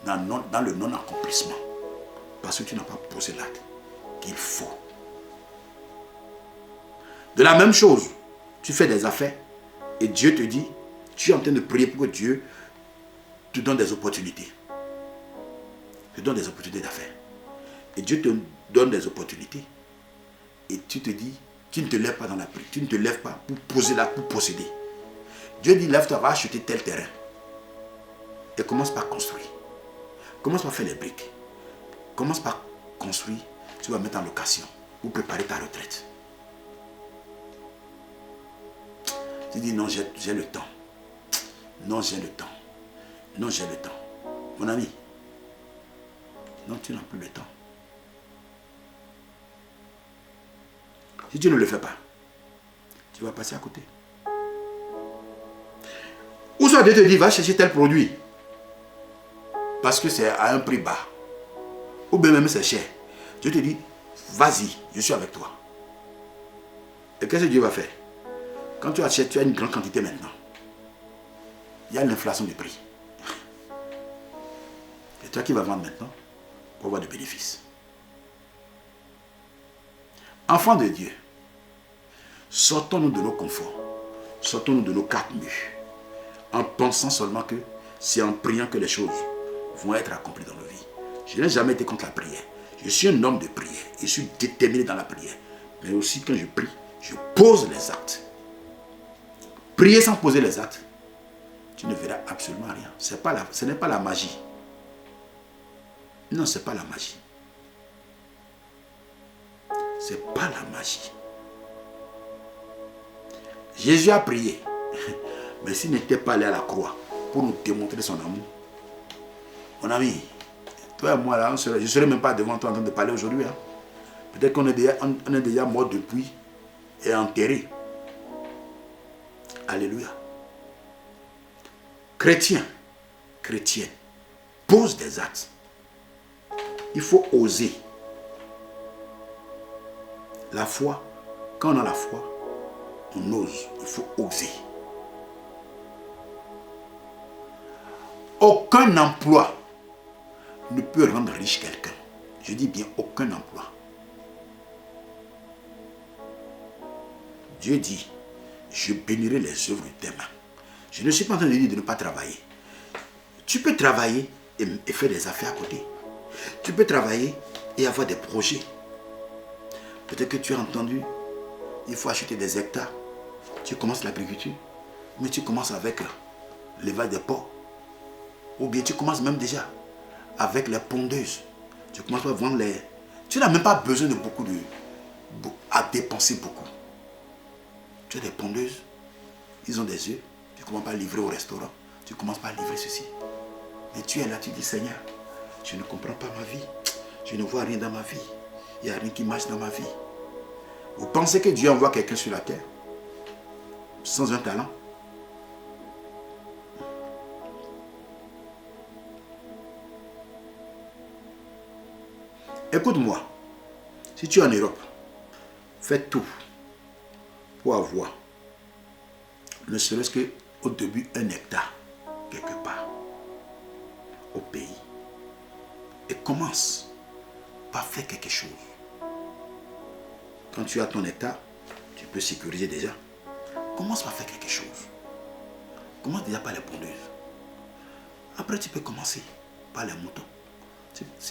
dans le non-accomplissement. Parce que tu n'as pas posé l'acte qu'il faut. De la même chose, tu fais des affaires et Dieu te dit, tu es en train de prier pour que Dieu te donne des opportunités. Te donne des opportunités d'affaires. Et Dieu te donne des opportunités. Et tu te dis, tu ne te lèves pas dans la prière. Tu ne te lèves pas pour poser là, pour posséder. Dieu dit, lève-toi, va acheter tel terrain. Et commence par construire. Commence par faire les briques. Commence par construire. Tu vas mettre en location pour préparer ta retraite. Tu dis, non, j'ai le temps. Non, j'ai le temps. Non, j'ai le temps. Mon ami, non, tu n'as plus le temps. Si tu ne le fais pas, tu vas passer à côté. Ou soit Dieu te dit, va chercher tel produit. Parce que c'est à un prix bas. Ou bien même c'est cher. Dieu te dit, vas-y, je suis avec toi. Et qu'est-ce que Dieu va faire? Quand tu achètes, tu as une grande quantité maintenant. il y a l'inflation du prix. C'est toi qui vas vendre maintenant pour avoir des bénéfices. Enfants de Dieu, sortons-nous de nos conforts, sortons-nous de nos quatre murs, en pensant seulement que c'est en priant que les choses vont être accomplies dans nos vies. Je n'ai jamais été contre la prière. Je suis un homme de prière. Je suis déterminé dans la prière. Mais aussi quand je prie, je pose les actes. Prier sans poser les actes, tu ne verras absolument rien. Ce n'est pas la magie. Non, ce n'est pas la magie. Ce n'est pas la magie. Jésus a prié. Mais s'il n'était pas allé à la croix pour nous démontrer son amour, mon ami, toi et moi là, je ne serais même pas devant toi en train de parler aujourd'hui. Hein. Peut-être qu'on est déjà mort depuis et enterré. Alléluia. Chrétien, chrétienne, pose des actes. Il faut oser. La foi, quand on a la foi, on ose. Il faut oser. Aucun emploi ne peut rendre riche quelqu'un. Je dis bien aucun emploi. Dieu dit, je bénirai les œuvres de tes mains. Je ne suis pas en train de dire de ne pas travailler. Tu peux travailler et faire des affaires à côté. Tu peux travailler et avoir des projets. Peut-être que tu as entendu, il faut acheter des hectares. Tu commences l'agriculture, mais tu commences avec l'élevage des porcs. Ou bien tu commences même déjà avec les pondeuses. Tu commences à vendre les... Tu n'as même pas besoin de à dépenser beaucoup. Tu as des pondeuses, ils ont des œufs. Tu commences pas à livrer au restaurant. Tu commences pas à livrer ceci. Mais tu es là, tu dis, Seigneur, je ne comprends pas ma vie. Je ne vois rien dans ma vie. Il n'y a rien qui marche dans ma vie. Vous pensez que Dieu envoie quelqu'un sur la terre sans un talent? Écoute-moi, si tu es en Europe, fais tout pour avoir, ne serait-ce qu'au début, 1 hectare, quelque part, au pays. Et commence par faire quelque chose. Quand tu as ton hectare, tu peux sécuriser déjà. Commence par faire quelque chose. Commence déjà par les pondeuses. Après, tu peux commencer par les moutons.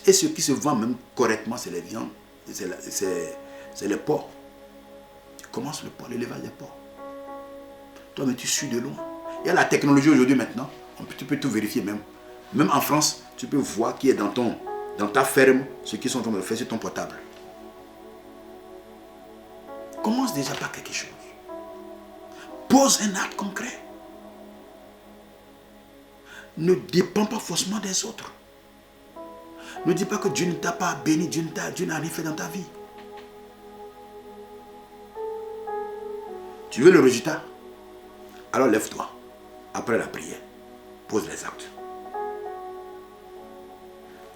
Et ce qui se vend même correctement, c'est les viandes, c'est les porcs. Tu commences le porc, l'élevage des porcs. Toi, mais tu suis de loin. Il y a la technologie aujourd'hui maintenant. Tu peux tout vérifier même. Même en France, tu peux voir qui est dans ta ferme, ce qu'ils sont en train de faire sur ton portable. Commence déjà par quelque chose. Pose un acte concret. Ne dépends pas forcément des autres. Ne dis pas que Dieu ne t'a pas béni, Dieu n'a rien fait dans ta vie. Tu veux le résultat? Alors lève-toi. Après la prière, pose les actes.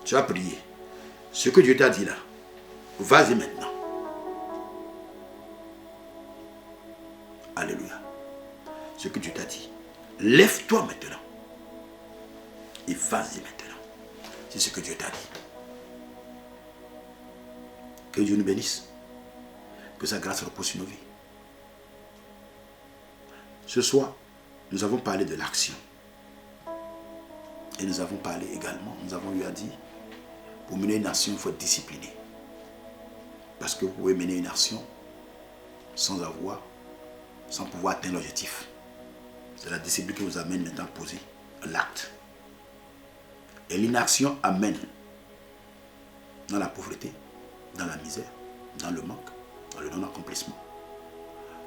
Tu as prié. Ce que Dieu t'a dit là, vas-y maintenant. Alléluia. Ce que Dieu t'a dit. Lève-toi maintenant. Et vas-y maintenant. C'est ce que Dieu t'a dit. Que Dieu nous bénisse. Que sa grâce repose sur nos vies. Ce soir, nous avons parlé de l'action. Et nous avons parlé également, nous avons eu à dire, pour mener une action, il faut être discipliné. Parce que vous pouvez mener une action sans pouvoir atteindre l'objectif. C'est la discipline qui vous amène maintenant à poser l'acte. Et l'inaction amène dans la pauvreté, dans la misère, dans le manque, dans le non-accomplissement.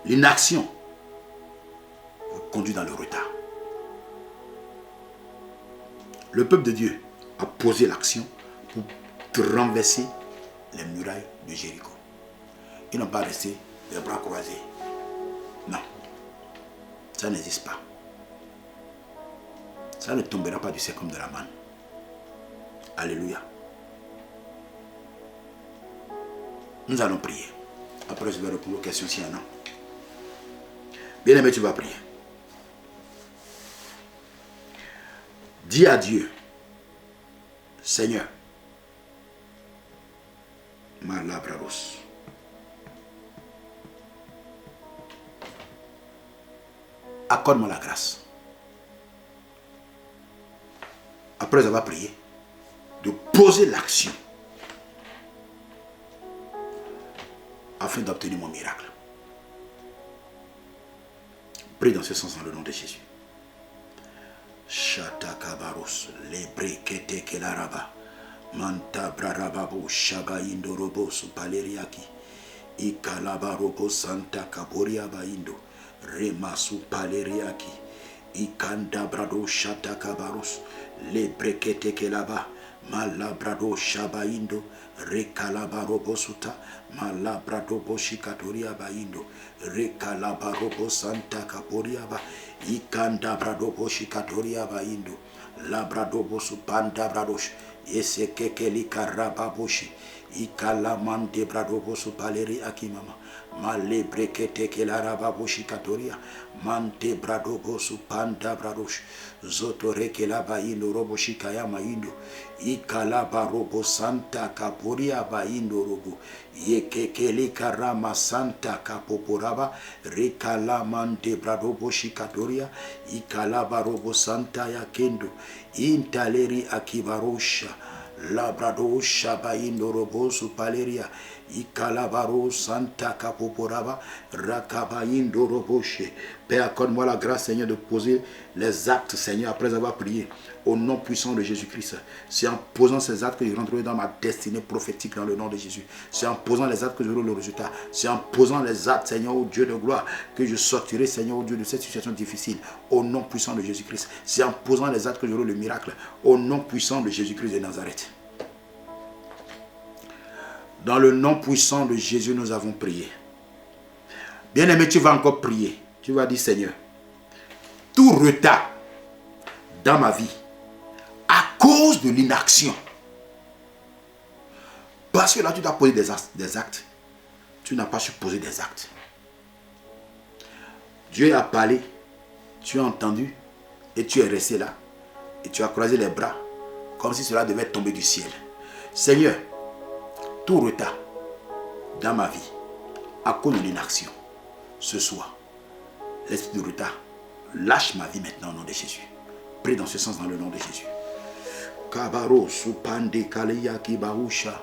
L'inaction vous conduit dans le retard. Le peuple de Dieu a posé l'action pour renverser les murailles de Jéricho. Ils n'ont pas resté les bras croisés. Non. Ça n'existe pas. Ça ne tombera pas du ciel comme de la manne. Alléluia. Nous allons prier. Après, je vais répondre aux questions s'il y en a. Bien-aimé, tu vas prier. Dis à Dieu, Seigneur, Malabrados. Accorde-moi la grâce. Après avoir prié, de poser l'action afin d'obtenir mon miracle. Prie dans ce sens dans le nom de Jésus. Shatakabaros, lebrekete kelaraba, manta brarababo, shabayindo robo supaleriaki, ikalabarobo santa kaboria baindo, remasu paleriaki, ikanda brado shatakabaros, lebrekete kelaba, malabrado shabaindo, rekalabarobo suta, malabrado boshikatoria baindo, rekalabarobo santa kaboria ba, ikanda brado boshikatoria baindo, labrado bosupanda bradosh, esekekeli karababoshi, ikalamande brado bosupaleri akimama, male brekete kelarababoshi katoria, mante brado bosupanda bradosh, zotoreke la baindo robo shikaya maindo, ikalaba robo santa kaporia baindo robo, yekekeli karama santa kapoporaba, rekalamante brado boshikatoria, ikalaba robo santa ya kendo, intaleri akibarosha, labrado shabaindo robo supaleria, ikalabaro santa kapoporaba, rakabaindo roboshe. Père, accorde-moi la grâce, Seigneur, de poser les actes, Seigneur, après avoir prié, au nom puissant de Jésus-Christ. C'est en posant ces actes que je rentrerai dans ma destinée prophétique dans le nom de Jésus. C'est en posant les actes que j'aurai le résultat. C'est en posant les actes, Seigneur, au Dieu de gloire, que je sortirai, Seigneur, au Dieu, de cette situation difficile, au nom puissant de Jésus-Christ. C'est en posant les actes que j'aurai le miracle, au nom puissant de Jésus-Christ de Nazareth. Dans le nom puissant de Jésus, nous avons prié. Bien-aimé, tu vas encore prier. Tu vas dire, Seigneur, tout retard dans ma vie, à cause de l'inaction, parce que là, tu dois poser des actes. Tu n'as pas su poser des actes. Dieu a parlé, tu as entendu, et tu es resté là, et tu as croisé les bras, comme si cela devait tomber du ciel. Seigneur, tout retard dans ma vie, à cause de l'inaction, ce soir, l'esprit de retard, lâche ma vie maintenant au nom de Jésus. Prie dans ce sens dans le nom de Jésus. Kabaro supande kaleya kibausha,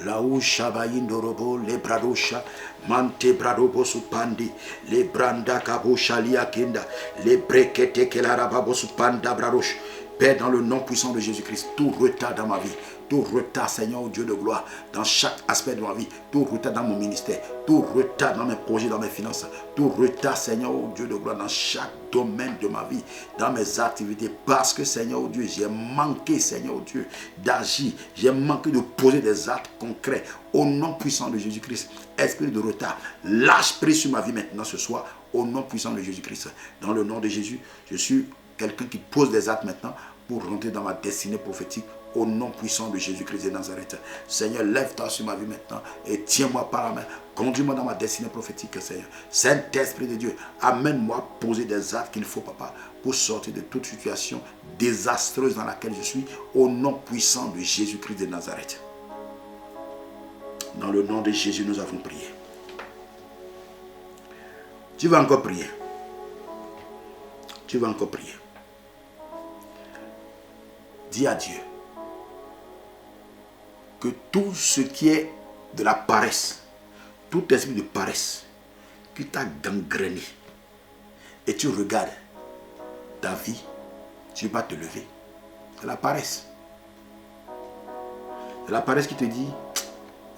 lausha baindorobo le bradosha, mante bradobo supande, le branda kabosha liakenda, le brekete kelarababo supanda bradosh. Père, dans le nom puissant de Jésus-Christ, tout retard dans ma vie, tout retard, Seigneur, Dieu de gloire, dans chaque aspect de ma vie, tout retard dans mon ministère, tout retard dans mes projets, dans mes finances, tout retard, Seigneur, Dieu de gloire, dans chaque domaine de ma vie, dans mes activités, parce que, Seigneur, Dieu, j'ai manqué, Seigneur, Dieu, d'agir, j'ai manqué de poser des actes concrets, au nom puissant de Jésus-Christ. Esprit de retard, lâche prise sur ma vie maintenant ce soir, au nom puissant de Jésus-Christ. Dans le nom de Jésus, je suis quelqu'un qui pose des actes maintenant pour rentrer dans ma destinée prophétique au nom puissant de Jésus-Christ de Nazareth. Seigneur, lève-toi sur ma vie maintenant et tiens-moi par la main. Conduis-moi dans ma destinée prophétique, Seigneur. Saint-Esprit de Dieu, amène-moi à poser des actes qu'il faut, Papa, pour sortir de toute situation désastreuse dans laquelle je suis au nom puissant de Jésus-Christ de Nazareth. Dans le nom de Jésus, nous avons prié. Tu vas encore prier. Tu vas encore prier. Dis à Dieu que tout ce qui est de la paresse, tout esprit de paresse qui t'a gangréné, et tu regardes ta vie, tu vas te lever. C'est la paresse. C'est la paresse qui te dit,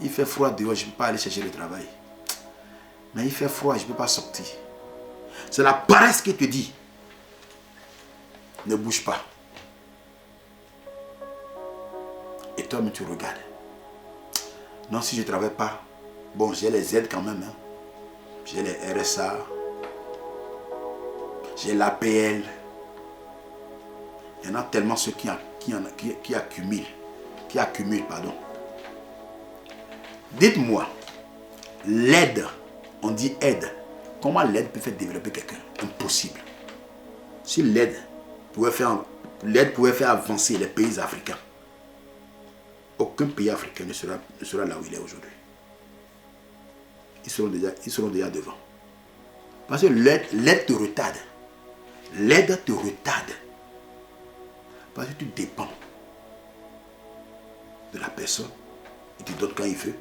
il fait froid dehors, je ne peux pas aller chercher le travail. Mais il fait froid, je ne peux pas sortir. C'est la paresse qui te dit, ne bouge pas. Et toi, mais tu regardes. Non, si je ne travaille pas, bon, j'ai les aides quand même. Hein. J'ai les RSA. J'ai l'APL. Il y en a tellement ceux qui accumulent. Qui accumulent, pardon. Dites-moi, l'aide, on dit aide. Comment l'aide peut faire développer quelqu'un? Impossible. Si l'aide pouvait faire l'aide pouvait faire avancer les pays africains, aucun pays africain ne sera là où il est aujourd'hui. Ils seront déjà devant. Parce que l'aide te retarde. L'aide te retarde. Parce que tu dépends de la personne. Il te donne quand il veut.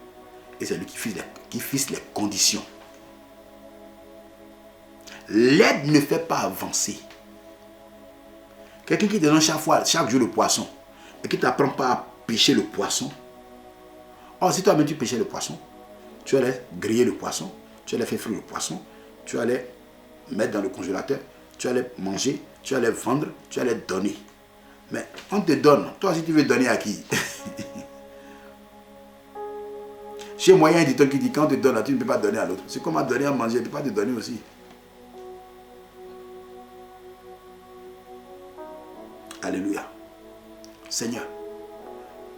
Et c'est lui qui fixe les conditions. L'aide ne fait pas avancer. Quelqu'un qui te donne chaque jour le poisson et qui ne t'apprend pas à pêcher le poisson. Or, si toi-même tu pêchais le poisson, tu allais griller le poisson, tu allais faire frire le poisson, tu allais mettre dans le congélateur, tu allais manger, tu allais vendre, tu allais donner. Mais on te donne. Toi, si tu veux donner à qui? Chez moi, il y a un éditeur qui dit quand on te donne, tu ne peux pas donner à l'autre. C'est comme à donner à manger, tu ne peux pas te donner aussi. Alléluia. Seigneur,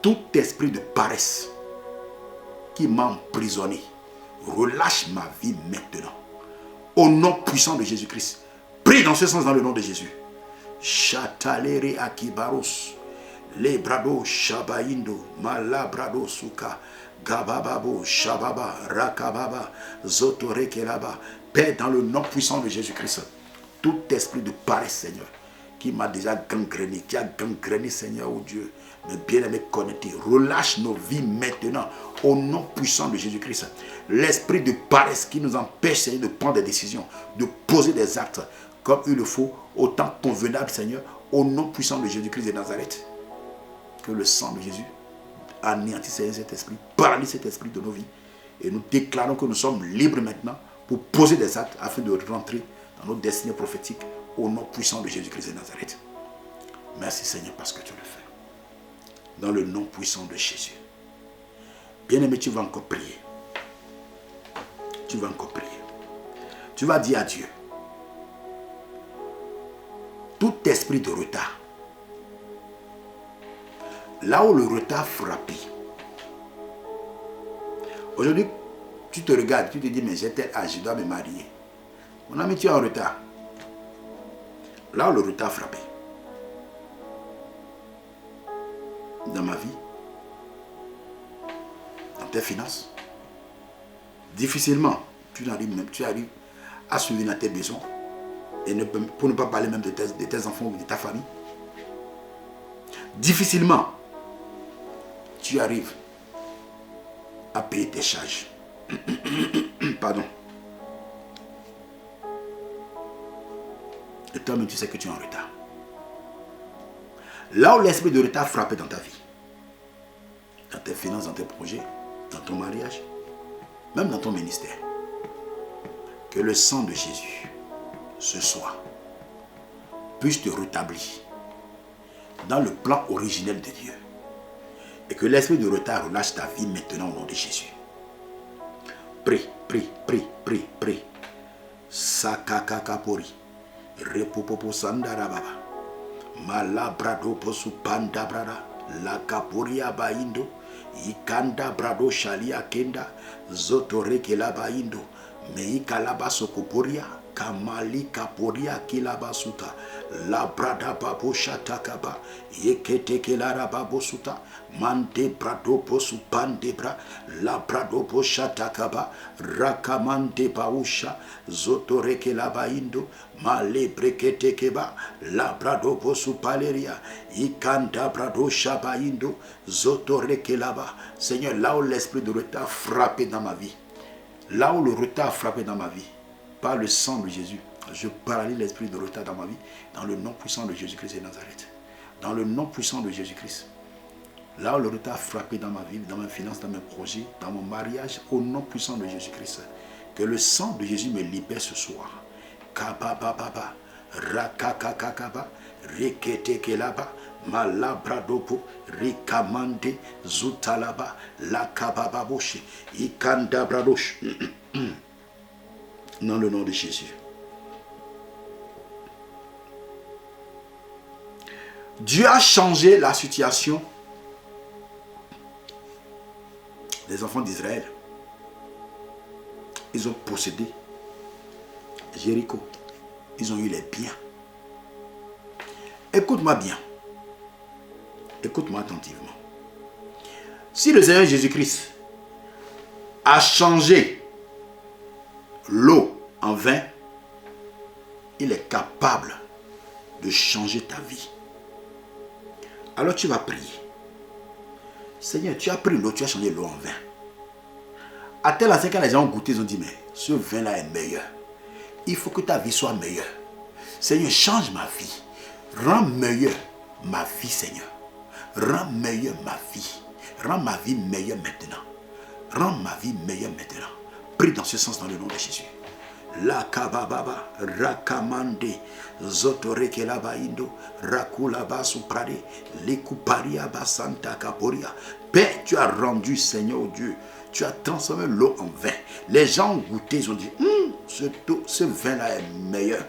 tout esprit de paresse qui m'a emprisonné, relâche ma vie maintenant. Au nom puissant de Jésus-Christ. Prie dans ce sens dans le nom de Jésus. Chatalere akibaros. Lebrado shabayindo. Malabrado suka. Gabababo shababa. Rakababa. Zotorekelaba. Père dans le nom puissant de Jésus-Christ. Tout esprit de paresse, Seigneur, qui m'a déjà gangréné, qui a gangréné, Seigneur, oh Dieu, mes bien-aimés connectés, relâche nos vies maintenant, au nom puissant de Jésus-Christ. L'esprit de paresse qui nous empêche, Seigneur, de prendre des décisions, de poser des actes comme il le faut, au temps convenable, Seigneur, au nom puissant de Jésus-Christ de Nazareth. Que le sang de Jésus anéantisse cet esprit, paralyse cet esprit de nos vies. Et nous déclarons que nous sommes libres maintenant pour poser des actes afin de rentrer dans nos destinées prophétiques au nom puissant de Jésus-Christ de Nazareth. Merci Seigneur parce que tu le fais. Dans le nom puissant de Jésus. Bien-aimé, tu vas encore prier. Tu vas encore prier. Tu vas dire à Dieu. Tout esprit de retard. Là où le retard frappé. Aujourd'hui, tu te regardes, tu te dis, mais j'ai tel âge, je dois me marier. Mon ami, tu es en retard. Là où le retard frappé. Dans ma vie, dans tes finances, difficilement, tu arrives à subvenir à tes besoins. Et pour ne pas parler même de tes enfants ou de ta famille. Difficilement, tu arrives à payer tes charges. Pardon. Et toi-même, tu sais que tu es en retard. Là où l'esprit de retard frappé dans ta vie, dans tes finances, dans tes projets, dans ton mariage, même dans ton ministère, que le sang de Jésus, ce soir, puisse te rétablir dans le plan originel de Dieu. Et que l'esprit de retard relâche ta vie maintenant au nom de Jésus. Prie, prie, prie, prie, prie. Sakakakapori. Repopopo sandarababa. Malabrado posu panda brada. La kaporia baindo. Ikanda brado shalia kenda. Zotoreke la baindo. Meika laba sokoporia. Kamali kaporia kilabasuta. La brada babo shatakaba. Yeketeke la rababo suta. Mande brado posu pandebra. La brado poshatakaba. Rakamande bausha. Zotoreke la baindo. Male breketekeba. La brado posu paleria. Ikanda brado shabaindo. Zotoreke laba. Seigneur, là où l'esprit de retard frappé dans ma vie. Là où le retard frappé dans ma vie. Par le sang de Jésus, je paralyse l'esprit de retard dans ma vie, dans le nom puissant de Jésus-Christ de Nazareth. Dans le nom puissant de Jésus-Christ. Là où le retard frappé dans ma vie, dans mes finances, dans mes projets, dans mon mariage, au nom puissant de Jésus-Christ. Que le sang de Jésus me libère ce soir. Kabababa, rakakakakaba, reketekelaba, malabradopo, rikamande, zutalaba, lakabababoshi, ikandabradosh. Dans le nom de Jésus. Dieu a changé la situation des enfants d'Israël. Ils ont possédé Jéricho. Ils ont eu les biens. Écoute-moi bien. Écoute-moi attentivement. Si le Seigneur Jésus-Christ a changé l'eau en vin, il est capable de changer ta vie. Alors tu vas prier. Seigneur, tu as pris l'eau, tu as changé l'eau en vin. À tel instant, quand les gens ont goûté, ils ont dit, mais ce vin-là est meilleur. Il faut que ta vie soit meilleure. Seigneur, change ma vie. Rends meilleure ma vie, Seigneur. Rends meilleure ma vie. Rends ma vie meilleure maintenant. Rends ma vie meilleure maintenant. Prie dans ce sens dans le nom de Jésus. La kabababa rakamande zotorekelaba indo rakulaba suprade lekuparia basanta kaporia. Père, tu as rendu, Seigneur Dieu, tu as transformé l'eau en vin. Les gens ont goûté, ils ont dit, ce vin-là est meilleur.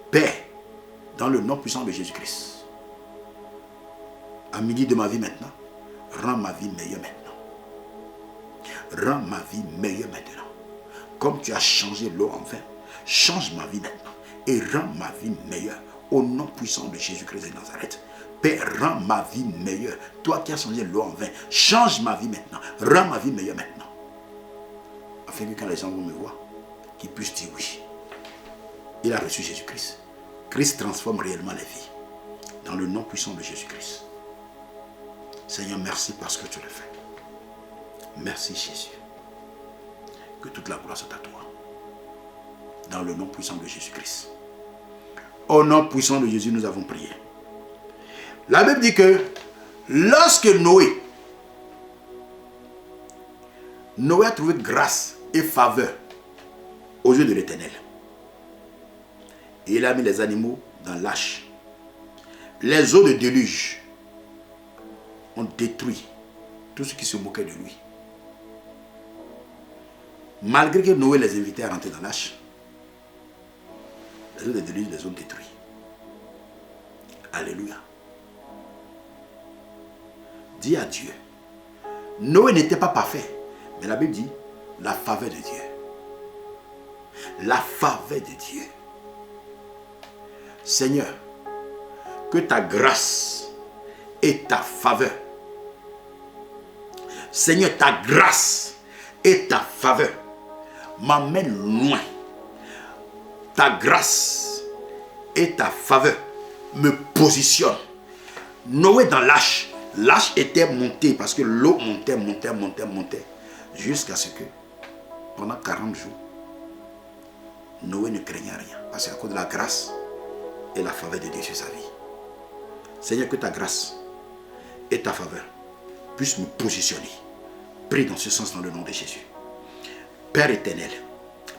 Père, dans le nom puissant de Jésus-Christ, à midi de ma vie maintenant, rends ma vie meilleure maintenant. Rends ma vie meilleure maintenant. Comme tu as changé l'eau en vin, change ma vie maintenant et rends ma vie meilleure au nom puissant de Jésus-Christ de Nazareth. Père, rends ma vie meilleure. Toi qui as changé l'eau en vin, change ma vie maintenant. Rends ma vie meilleure maintenant. Afin que quand les gens vont me voir, qu'ils puissent dire oui. Il a reçu Jésus-Christ. Christ transforme réellement les vies. Dans le nom puissant de Jésus-Christ. Seigneur, merci parce que tu le fais. Merci Jésus. Que toute la gloire soit à toi. Dans le nom puissant de Jésus-Christ. Au nom puissant de Jésus, nous avons prié. La Bible dit que lorsque Noé a trouvé grâce et faveur aux yeux de l'Éternel, et il a mis les animaux dans l'arche, les eaux de déluge ont détruit tout ce qui se moquait de lui. Malgré que Noé les invitait à rentrer dans l'arche, les eaux de déluge les ont détruits. Alléluia. Dis à Dieu. Noé n'était pas parfait, mais la Bible dit la faveur de Dieu. La faveur de Dieu. Seigneur, que ta grâce et ta faveur, Seigneur, ta grâce et ta faveur m'amènent loin. Ta grâce et ta faveur me positionnent. Noé dans l'arche, l'arche était montée parce que l'eau montait, jusqu'à ce que pendant 40 jours, Noé ne craignait rien parce qu'à cause de la grâce et la faveur de Dieu sur sa vie. Seigneur, que ta grâce et ta faveur puissent me positionner. Prie dans ce sens dans le nom de Jésus. Père éternel,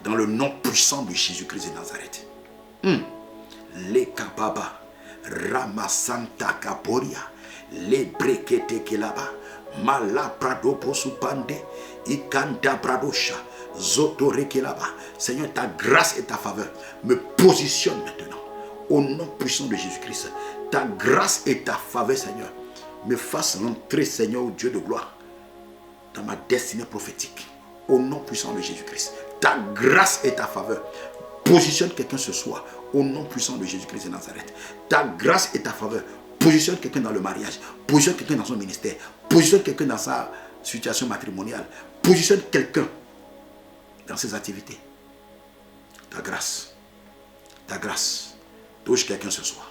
dans le nom puissant de Jésus-Christ de Nazareth. Les kababa, ramasanta kaporia, les brekete kelaba, mala prado posupande, ikanda pradosha, zotore kelaba. Seigneur, ta grâce et ta faveur me positionnent maintenant. Au nom puissant de Jésus-Christ, ta grâce et ta faveur, Seigneur, me fassent rentrer, Seigneur, au Dieu de gloire, dans ma destinée prophétique. Au nom puissant de Jésus-Christ, ta grâce et ta faveur positionne quelqu'un ce soir. Au nom puissant de Jésus-Christ de Nazareth, ta grâce et ta faveur positionne quelqu'un dans le mariage, positionne quelqu'un dans son ministère, positionne quelqu'un dans sa situation matrimoniale, positionne quelqu'un dans ses activités. Ta grâce touche quelqu'un ce soir.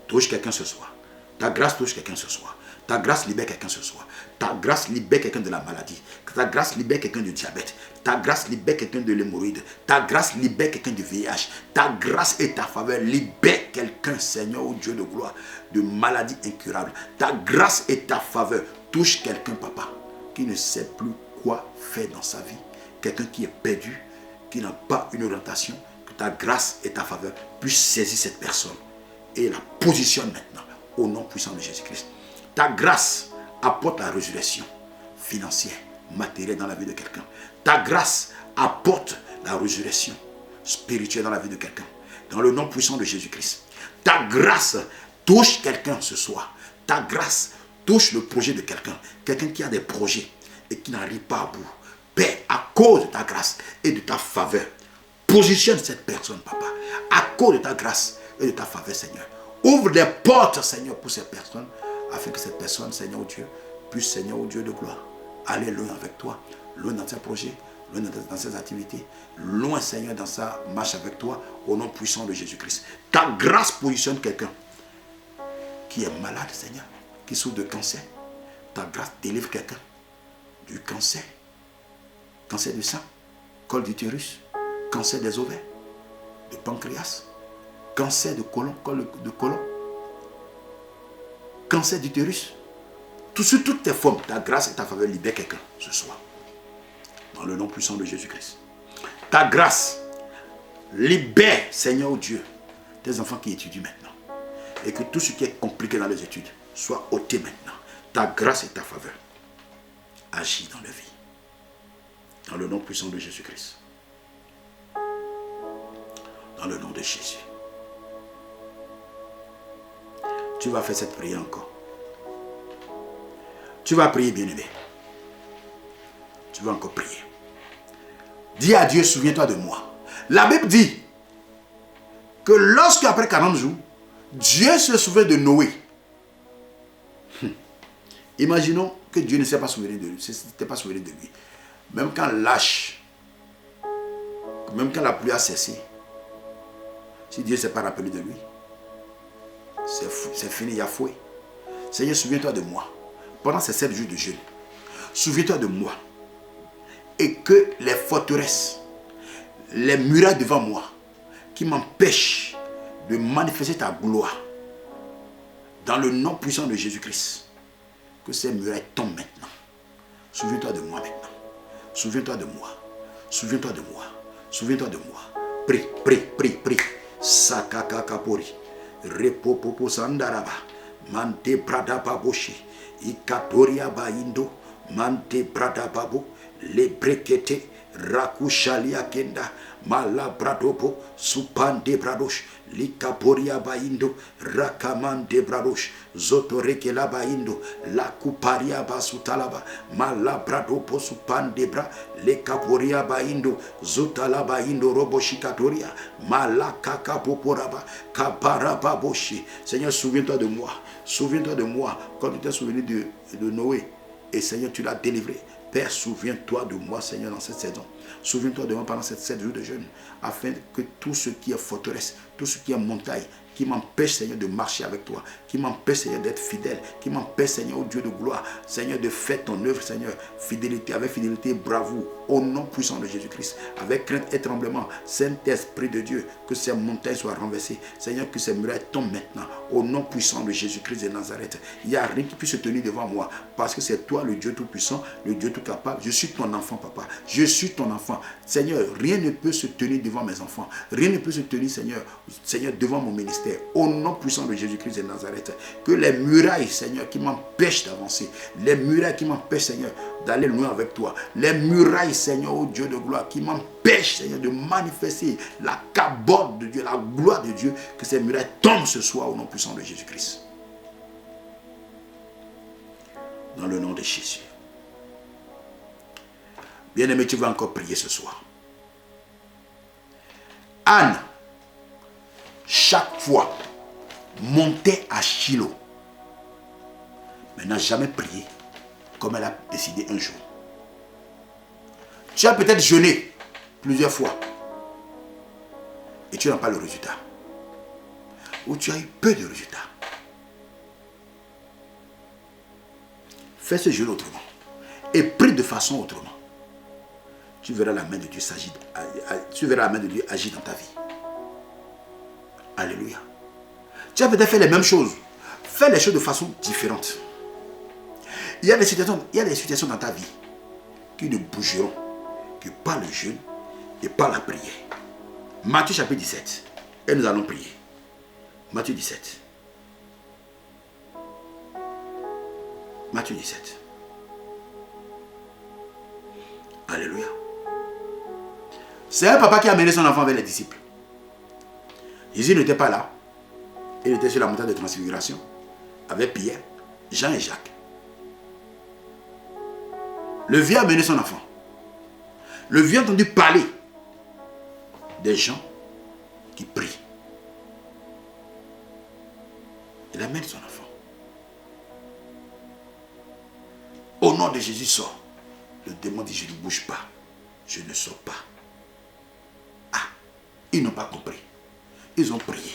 Touche quelqu'un ce soir. Ta grâce touche quelqu'un ce soir. Ta grâce libère quelqu'un ce soir. Ta grâce libère quelqu'un de la maladie. Ta grâce libère quelqu'un du diabète. Ta grâce libère quelqu'un de l'hémorroïde. Ta grâce libère quelqu'un du VIH. Ta grâce et ta faveur libère quelqu'un, Seigneur, ô Dieu de gloire, de maladie incurable. Ta grâce et ta faveur touche quelqu'un, papa, qui ne sait plus quoi faire dans sa vie. Quelqu'un qui est perdu, qui n'a pas une orientation. Que ta grâce et ta faveur puissent saisir cette personne et la positionne maintenant au nom puissant de Jésus-Christ. Ta grâce apporte la résurrection financière, matérielle dans la vie de quelqu'un. Ta grâce apporte la résurrection spirituelle dans la vie de quelqu'un. Dans le nom puissant de Jésus-Christ. Ta grâce touche quelqu'un ce soir. Ta grâce touche le projet de quelqu'un. Quelqu'un qui a des projets et qui n'arrive pas à bout. Père, à cause de ta grâce et de ta faveur, positionne cette personne, papa. À cause de ta grâce et de ta faveur, Seigneur. Ouvre des portes, Seigneur, pour ces personnes afin que cette personne, Seigneur Dieu, puisse, Seigneur Dieu de gloire, aller loin avec toi, loin dans tes projets, loin dans ses activités, loin, Seigneur, dans sa marche avec toi, au nom puissant de Jésus-Christ. Ta grâce positionne quelqu'un qui est malade, Seigneur, qui souffre de cancer. Ta grâce délivre quelqu'un du cancer, cancer du sein, col d'utérus, cancer des ovaires, de pancréas, cancer de côlon, cancer d'utérus. Sur toutes tes formes, ta grâce et ta faveur libèrent quelqu'un ce soir. Dans le nom puissant de Jésus-Christ. Ta grâce libère, Seigneur Dieu, tes enfants qui étudient maintenant. Et que tout ce qui est compliqué dans les études soit ôté maintenant. Ta grâce et ta faveur agis dans leur vie. Dans le nom puissant de Jésus-Christ. Dans le nom de Jésus. Tu vas faire cette prière encore. Tu vas prier, bien-aimé. Tu vas encore prier. Dis à Dieu, souviens-toi de moi. La Bible dit que lorsque après 40 jours, Dieu se souvient de Noé. Imaginons que Dieu ne s'est pas souvenu de lui. S'était pas souvenu de lui. Même quand l'âge, même quand la pluie a cessé, si Dieu ne s'est pas rappelé de lui, c'est fini, il y a fouet. Seigneur, souviens-toi de moi. Pendant ces 7 jours de jeûne, souviens-toi de moi. Et que les forteresses, les murailles devant moi, qui m'empêchent de manifester ta gloire, dans le nom puissant de Jésus-Christ, que ces murailles tombent maintenant. Souviens-toi de moi maintenant. Souviens-toi de moi. Souviens-toi de moi. Souviens-toi de moi. Prie, prie, prie, prie. Sakakakapori. Repopopo sandaraba. Mante prada baboshi. Ikatoria baindo. Mante prada babo. Le brekete. Rakushalia kenda. Malabradopo. Supande bradosh. Likaporia baindo. Rakamande bradosh. Zotorekela baindo. La kuparia basutalaba. Malabradopo supande bra. Lekaporia baindo. Zotalaba indo roboshikatoria. Malakakapoporaba. Kaparababoshi. Seigneur, souviens-toi de moi. Souviens-toi de moi. Quand tu t'es souvenu de Noé. Et Seigneur, tu l'as délivré. Père, souviens-toi de moi, Seigneur, dans cette saison. Souviens-toi de moi pendant ces 7 jours de jeûne, afin que tout ce qui est forteresse, tout ce qui est montagne, qui m'empêche, Seigneur, de marcher avec toi, qui m'empêche, Seigneur, d'être fidèle, qui m'empêche, Seigneur, au Dieu de gloire, Seigneur, de faire ton œuvre, Seigneur, fidélité, avec fidélité, bravoure, au nom puissant de Jésus-Christ, avec crainte et tremblement, Saint-Esprit de Dieu, que ces montagnes soient renversées, Seigneur, que ces murailles tombent maintenant, au nom puissant de Jésus-Christ de Nazareth. Il n'y a rien qui puisse se tenir devant moi, parce que c'est toi, le Dieu tout-puissant, le Dieu tout-capable. Je suis ton enfant, papa. Je suis ton enfant. Seigneur, rien ne peut se tenir devant mes enfants. Rien ne peut se tenir, Seigneur, devant mon ministère. Au nom puissant de Jésus-Christ de Nazareth, que les murailles, Seigneur, qui m'empêchent d'avancer, les murailles qui m'empêchent, Seigneur, d'aller loin avec toi, les murailles, Seigneur, ô Dieu de gloire, qui m'empêchent, Seigneur, de manifester la cabode de Dieu, la gloire de Dieu, que ces murailles tombent ce soir au nom puissant de Jésus-Christ. Dans le nom de Jésus. Bien-aimé, tu vas encore prier ce soir. Anne, chaque fois, montait à Shiloh, mais n'a jamais prié comme elle a décidé un jour. Tu as peut-être jeûné plusieurs fois et tu n'as pas le résultat. Ou tu as eu peu de résultats. Fais ce jeûne autrement et prie de façon autrement. Tu verras la main de Dieu s'agir, tu verras la main de Dieu agir dans ta vie. Alléluia. Tu as peut-être fait les mêmes choses. Fais les choses de façon différente. Il y a des situations dans ta vie qui ne bougeront que par le jeûne et par la prière. Matthieu chapitre 17. Et nous allons prier. Matthieu 17. Matthieu 17. Alléluia. C'est un papa qui a amené son enfant vers les disciples. Jésus n'était pas là. Il était sur la montagne de transfiguration avec Pierre, Jean et Jacques. Le vieux a amené son enfant. Le vieux a entendu parler des gens qui prient. Il amène son enfant. Au nom de Jésus, sors. Le démon dit, je ne bouge pas. Je ne sors pas. Ah, ils n'ont pas compris. Ils ont prié.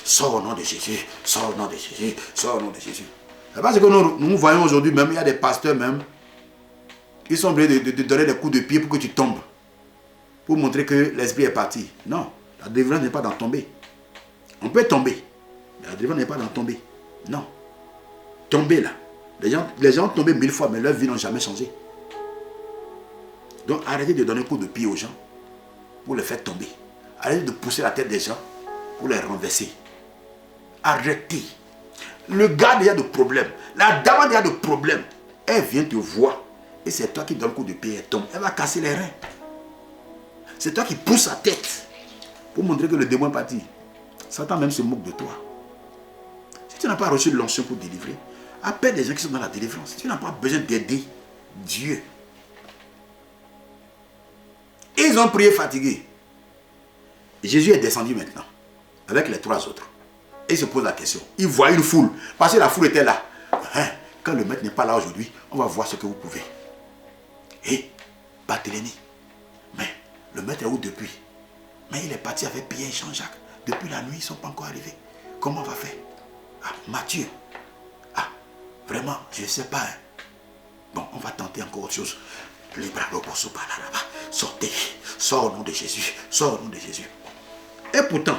Sors au nom de Jésus. Sors au nom de Jésus. Sors au nom de Jésus. C'est parce que nous voyons aujourd'hui même, il y a des pasteurs même, qui sont obligés de donner des coups de pied pour que tu tombes. Pour montrer que l'esprit est parti. Non, la délivrance n'est pas dans tomber. On peut tomber. Mais la délivrance n'est pas dans tomber. Non. Tomber là. Les gens ont tombé 1000 fois, mais leur vie n'a jamais changé. Donc arrêtez de donner un coup de pied aux gens pour les faire tomber. Arrêtez de pousser la tête des gens pour les renverser. Arrêtez. Le gars déjà de problème. La dame déjà de problème. Elle vient te voir. Et c'est toi qui donnes un coup de pied, elle tombe. Elle va casser les reins. C'est toi qui pousses sa tête pour montrer que le démon est parti. Satan même se moque de toi. Si tu n'as pas reçu l'onction pour délivrer, appelle les gens qui sont dans la délivrance. Tu n'as pas besoin d'aider Dieu. Ils ont prié fatigués. Jésus est descendu maintenant avec les 3 autres. Et il se pose la question. Il voit une foule. Parce que la foule était là. Hein? Quand le maître n'est pas là aujourd'hui, on va voir ce que vous pouvez. Et Barthélemy. Mais le maître est où depuis? Mais il est parti avec Pierre et Jean-Jacques. Depuis la nuit, ils ne sont pas encore arrivés. Comment on va faire? Ah, Matthieu. Ah, vraiment, je ne sais pas. Hein. Bon, on va tenter encore autre chose. Les bras pour là-bas. Sortez. Sors au nom de Jésus. Sors au nom de Jésus. Et pourtant,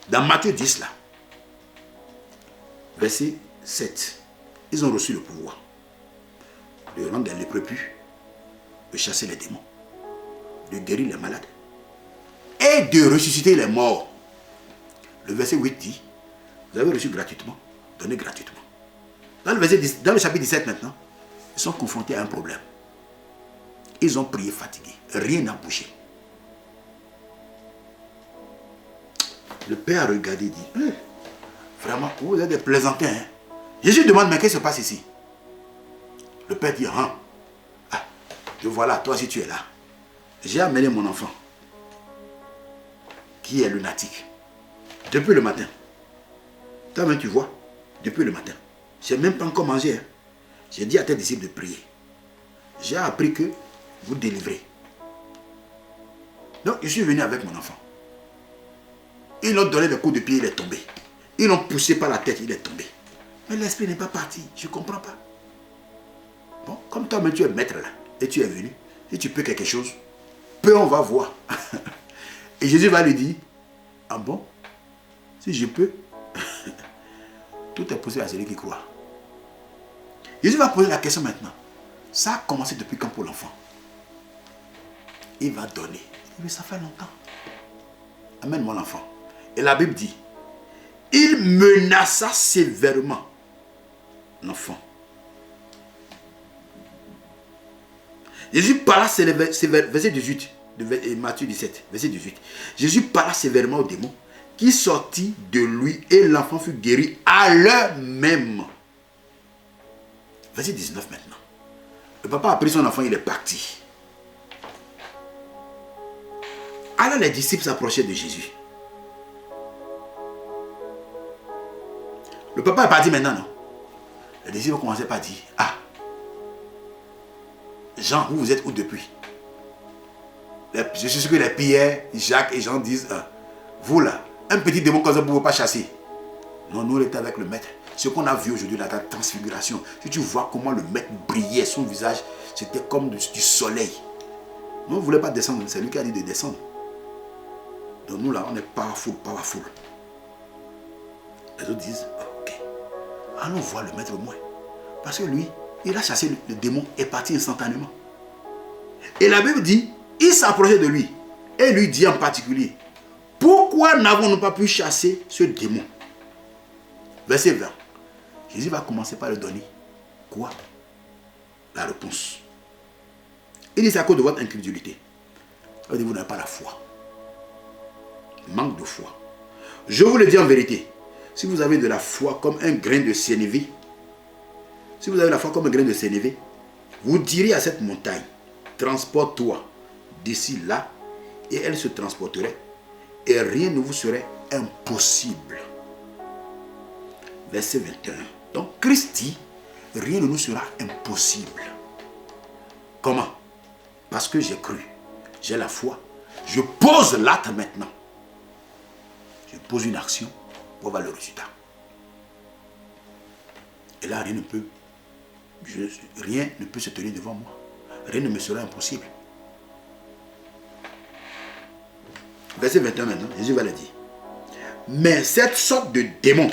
dans Matthieu 10 là, verset 7, ils ont reçu le pouvoir de rendre des lépreux purs, de chasser les démons, de guérir les malades et de ressusciter les morts. Le verset 8 dit, vous avez reçu gratuitement, donnez gratuitement. Dans le chapitre 17 maintenant, ils sont confrontés à un problème. Ils ont prié fatigués, rien n'a bougé. Le père a regardé et dit, vraiment, vous êtes des plaisantins. Hein? Jésus demande, mais qu'est-ce qui se passe ici? Le père dit, te voilà, toi si tu es là. J'ai amené mon enfant, qui est lunatique, depuis le matin. Toi-même tu vois, depuis le matin. Je n'ai même pas encore mangé. Hein? J'ai dit à tes disciples de prier. J'ai appris que vous délivrez. Donc je suis venu avec mon enfant. Ils l'ont donné des coups de pied, il est tombé. Ils l'ont poussé par la tête, il est tombé. Mais l'esprit n'est pas parti, je ne comprends pas. Bon, comme toi-même tu es maître là, et tu es venu, si tu peux quelque chose, peu on va voir. Et Jésus va lui dire, ah bon, si je peux, tout est possible à celui qui croit. Jésus va poser la question maintenant. Ça a commencé depuis quand pour l'enfant? Il va donner. Mais ça fait longtemps. Amène mon enfant. Et la Bible dit, il menaça sévèrement l'enfant. Jésus parla sévèrement, verset 18, de Matthieu 17, verset 18. Jésus parla sévèrement au démon qui sortit de lui et l'enfant fut guéri à l'heure même. Verset 19 maintenant. Le papa a pris son enfant, il est parti. Alors les disciples s'approchaient de Jésus. Le papa est parti maintenant, non? Les disciples commençaient par dire, ah, Jean, vous êtes où depuis? Je suis sûr que les Pierre, Jacques et Jean disent, vous là, un petit démon comme ça, vous ne pouvez pas chasser. Non, nous on était avec le maître. Ce qu'on a vu aujourd'hui, la transfiguration, si tu vois comment le maître brillait, son visage, c'était comme du soleil. Nous, on ne voulait pas descendre, c'est lui qui a dit de descendre. Donc nous là, on est powerful, powerful. Les autres disent, ok, allons voir le maître au moins. Parce que lui, il a chassé le démon et est parti instantanément. Et la Bible dit, il s'approchait de lui et lui dit en particulier, pourquoi n'avons-nous pas pu chasser ce démon? Verset 20. Jésus va commencer par le donner. Quoi? La réponse. Il dit, c'est à cause de votre incrédulité. Il dit, vous n'avez pas la foi. Manque de foi. Je vous le dis en vérité, si vous avez de la foi comme un grain de sénévé, si vous avez la foi comme un grain de sénévé, vous direz à cette montagne, transporte-toi d'ici là, et elle se transporterait, et rien ne vous serait impossible. verset 21. Donc Christ dit, rien ne nous sera impossible. Comment? Parce que j'ai cru, j'ai la foi. Je pose l'acte maintenant. Je pose une action pour avoir le résultat. Et là, rien ne peut se tenir devant moi. Rien ne me sera impossible. Verset 21 maintenant, Jésus va le dire. Mais cette sorte de démon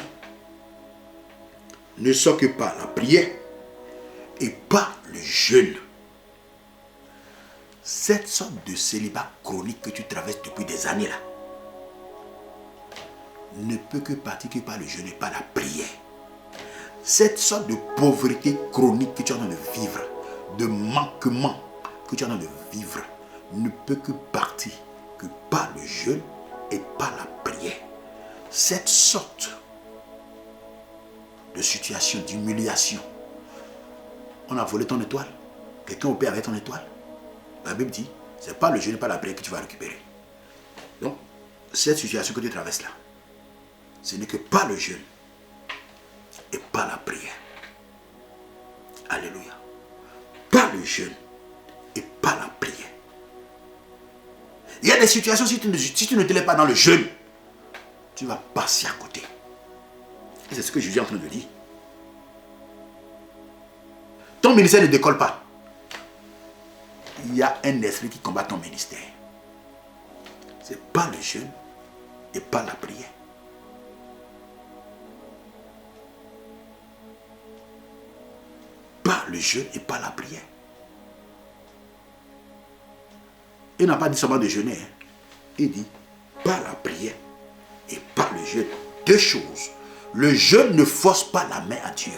ne sort que par la prière et par le jeûne. Cette sorte de célibat chronique que tu traverses depuis des années là ne peut que partir que par le jeûne et par la prière. Cette sorte de pauvreté chronique que tu es en train de vivre, de manquement que tu es en train de vivre, ne peut que partir que par le jeûne et par la prière. Cette sorte de situation, d'humiliation. On a volé ton étoile. Quelqu'un opère avec ton étoile. La Bible dit, ce n'est pas le jeûne et pas la prière que tu vas récupérer. Donc, cette situation que tu traverses là, ce n'est que par le jeûne et par la prière. Alléluia. Par le jeûne et par la prière. Il y a des situations, si tu ne te lèves pas dans le jeûne, tu vas passer à côté. Et c'est ce que Jésus est en train de dire. Ton ministère ne décolle pas. Il y a un esprit qui combat ton ministère. C'est par le jeûne et par la prière. Par le jeûne et par la prière. Il n'a pas dit seulement de jeûner. Il dit par la prière et par le jeûne. Deux choses. Le jeûne ne force pas la main à Dieu.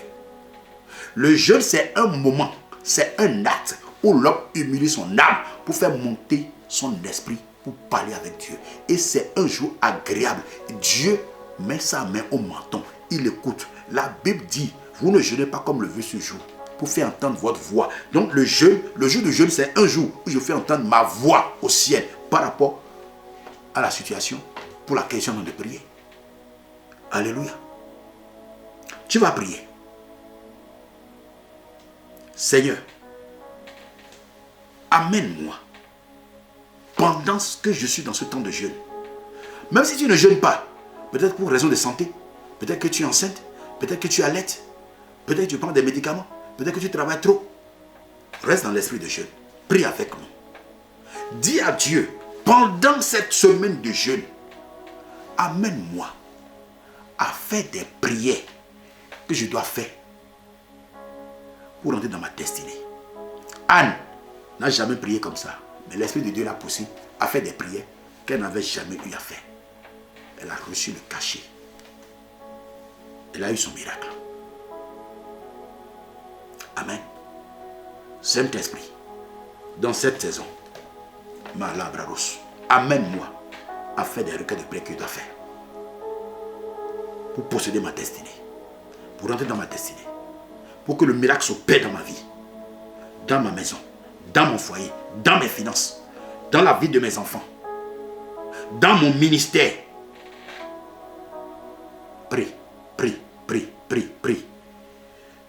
Le jeûne, c'est un moment, c'est un acte où l'homme humilie son âme pour faire monter son esprit, pour parler avec Dieu. Et c'est un jour agréable. Dieu met sa main au menton. Il écoute. La Bible dit, vous ne jeûnez pas comme le veut ce jour, pour faire entendre votre voix. Donc le jour de jeûne, c'est un jour où je fais entendre ma voix au ciel par rapport à la situation pour laquelle je suis en train de prier. Alléluia. Tu vas prier. Seigneur, amène-moi pendant que je suis dans ce temps de jeûne. Même si tu ne jeûnes pas, peut-être pour raison de santé, peut-être que tu es enceinte, peut-être que tu allaites, peut-être que tu prends des médicaments, peut-être que tu travailles trop. Reste dans l'esprit de jeûne. Prie avec nous. Dis à Dieu, pendant cette semaine de jeûne, amène-moi à faire des prières que je dois faire pour entrer dans ma destinée. Anne n'a jamais prié comme ça, mais l'Esprit de Dieu l'a poussée à faire des prières qu'elle n'avait jamais eu à faire. Elle a reçu le cachet. Elle a eu son miracle. Amen. Saint-Esprit, dans cette saison, Malabraros, amène-moi à faire des requêtes de prière que je dois faire pour posséder ma destinée, pour entrer dans ma destinée, pour que le miracle s'opère dans ma vie, dans ma maison, dans mon foyer, dans mes finances, dans la vie de mes enfants, dans mon ministère. Prie, prie, prie, prie, prie.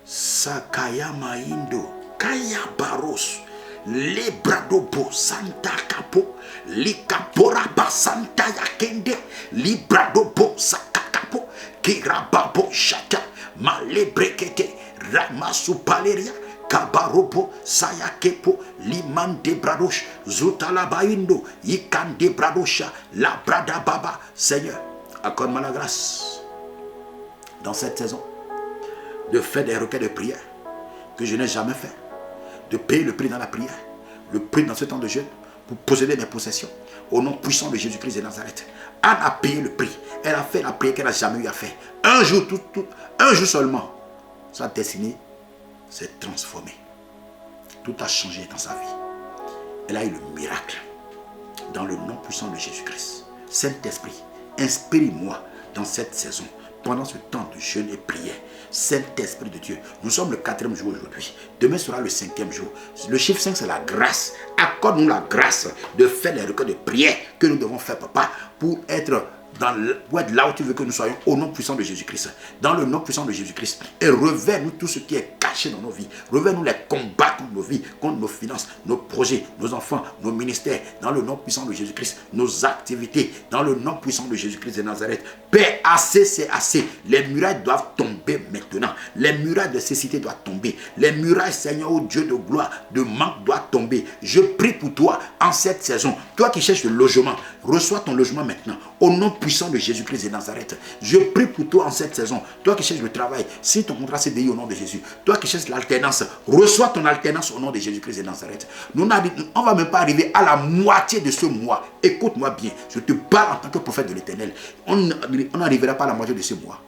Sakaya Maindo, Kaya Baros, Libradobo Santa Capo, Likapora Basanta Yakende, Libradobo Sakakapo, Kirababo Shaka, Malebrekete, Ramasu Paleria, Kabarobo, Sayakepo, Liman de Bradosh, Zutalabaindo, Ikan de Bradosha, La Brada Baba. Seigneur, accorde-moi la grâce dans cette saison de faire des requêtes de prière que je n'ai jamais fait, de payer le prix dans la prière, le prix dans ce temps de jeûne, pour posséder mes possessions, au nom puissant de Jésus-Christ de Nazareth. Anne a payé le prix, elle a fait la prière qu'elle n'a jamais eu à faire. Un jour, un jour seulement, sa destinée s'est transformée. Tout a changé dans sa vie. Elle a eu le miracle, dans le nom puissant de Jésus-Christ. Saint-Esprit, inspire-moi dans cette saison, pendant ce temps de jeûne et prière. Saint-Esprit de Dieu, nous sommes le 4e jour aujourd'hui. Demain sera le 5e jour. Le chiffre 5, c'est la grâce. Accorde-nous la grâce de faire les requêtes de prière que nous devons faire, papa, pour être pour être là où tu veux que nous soyons, au nom puissant de Jésus-Christ. Dans le nom puissant de Jésus-Christ. Et revers-nous tout ce qui est caché dans nos vies. Revers-nous les combats contre nos vies, contre nos finances, nos projets, nos enfants, nos ministères. Dans le nom puissant de Jésus-Christ. Nos activités. Dans le nom puissant de Jésus-Christ de Nazareth. Père, assez, c'est assez. Les murailles doivent tomber maintenant. Les murailles de cécité doivent tomber. Les murailles, Seigneur, ô Dieu de gloire, de manque doivent tomber. Je prie pour toi en cette saison. Toi qui cherches le logement, reçois ton logement maintenant. Au nom puissant de Jésus-Christ de Nazareth. Je prie pour toi en cette saison. Toi qui cherches le travail, si ton contrat CDI au nom de Jésus. Toi qui cherches l'alternance, reçois ton alternance au nom de Jésus-Christ de Nazareth. On ne va même pas arriver à la moitié de ce mois. Écoute-moi bien. Je te parle en tant que prophète de l'Éternel. On n'arrivera pas à la moitié de ce mois.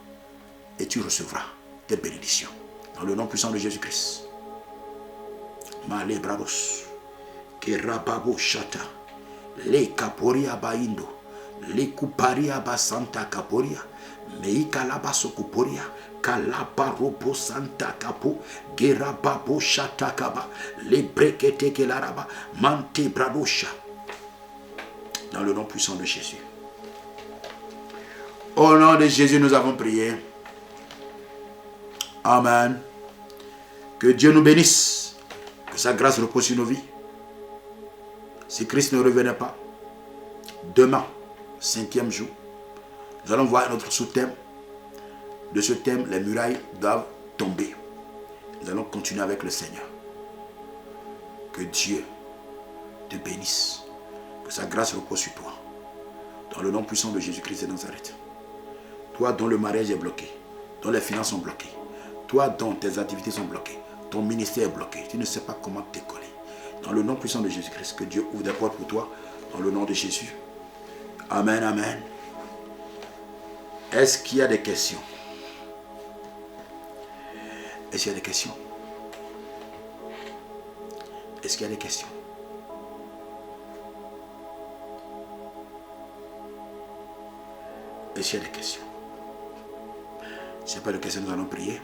Et tu recevras tes bénédictions. Dans le nom puissant de Jésus-Christ. Male bravos. Kerababo shata. Le kaporia baindo. Le kuparia basanta kaporia. Meika labaso kuporia. Kalapa robo santa kapo. Gerababo shata kaba. Le brekete kelaraba. Mante bradosha. Dans le nom puissant de Jésus. Au nom de Jésus, nous avons prié. Amen. Que Dieu nous bénisse. Que sa grâce repose sur nos vies. Si Christ ne revenait pas, demain, 5e jour, nous allons voir un autre sous-thème. De ce thème, les murailles doivent tomber. Nous allons continuer avec le Seigneur. Que Dieu te bénisse. Que sa grâce repose sur toi. Dans le nom puissant de Jésus-Christ de Nazareth. Toi dont le mariage est bloqué, dont les finances sont bloquées, toi dont tes activités sont bloquées, ton ministère est bloqué, tu ne sais pas comment te décoller. Dans le nom puissant de Jésus-Christ, que Dieu ouvre des portes pour toi, dans le nom de Jésus. Amen, amen. Est-ce qu'il y a des questions? Est-ce qu'il y a des questions? Est-ce qu'il y a des questions? Est-ce qu'il y a des questions? S'il n'y a pas de questions, nous allons prier.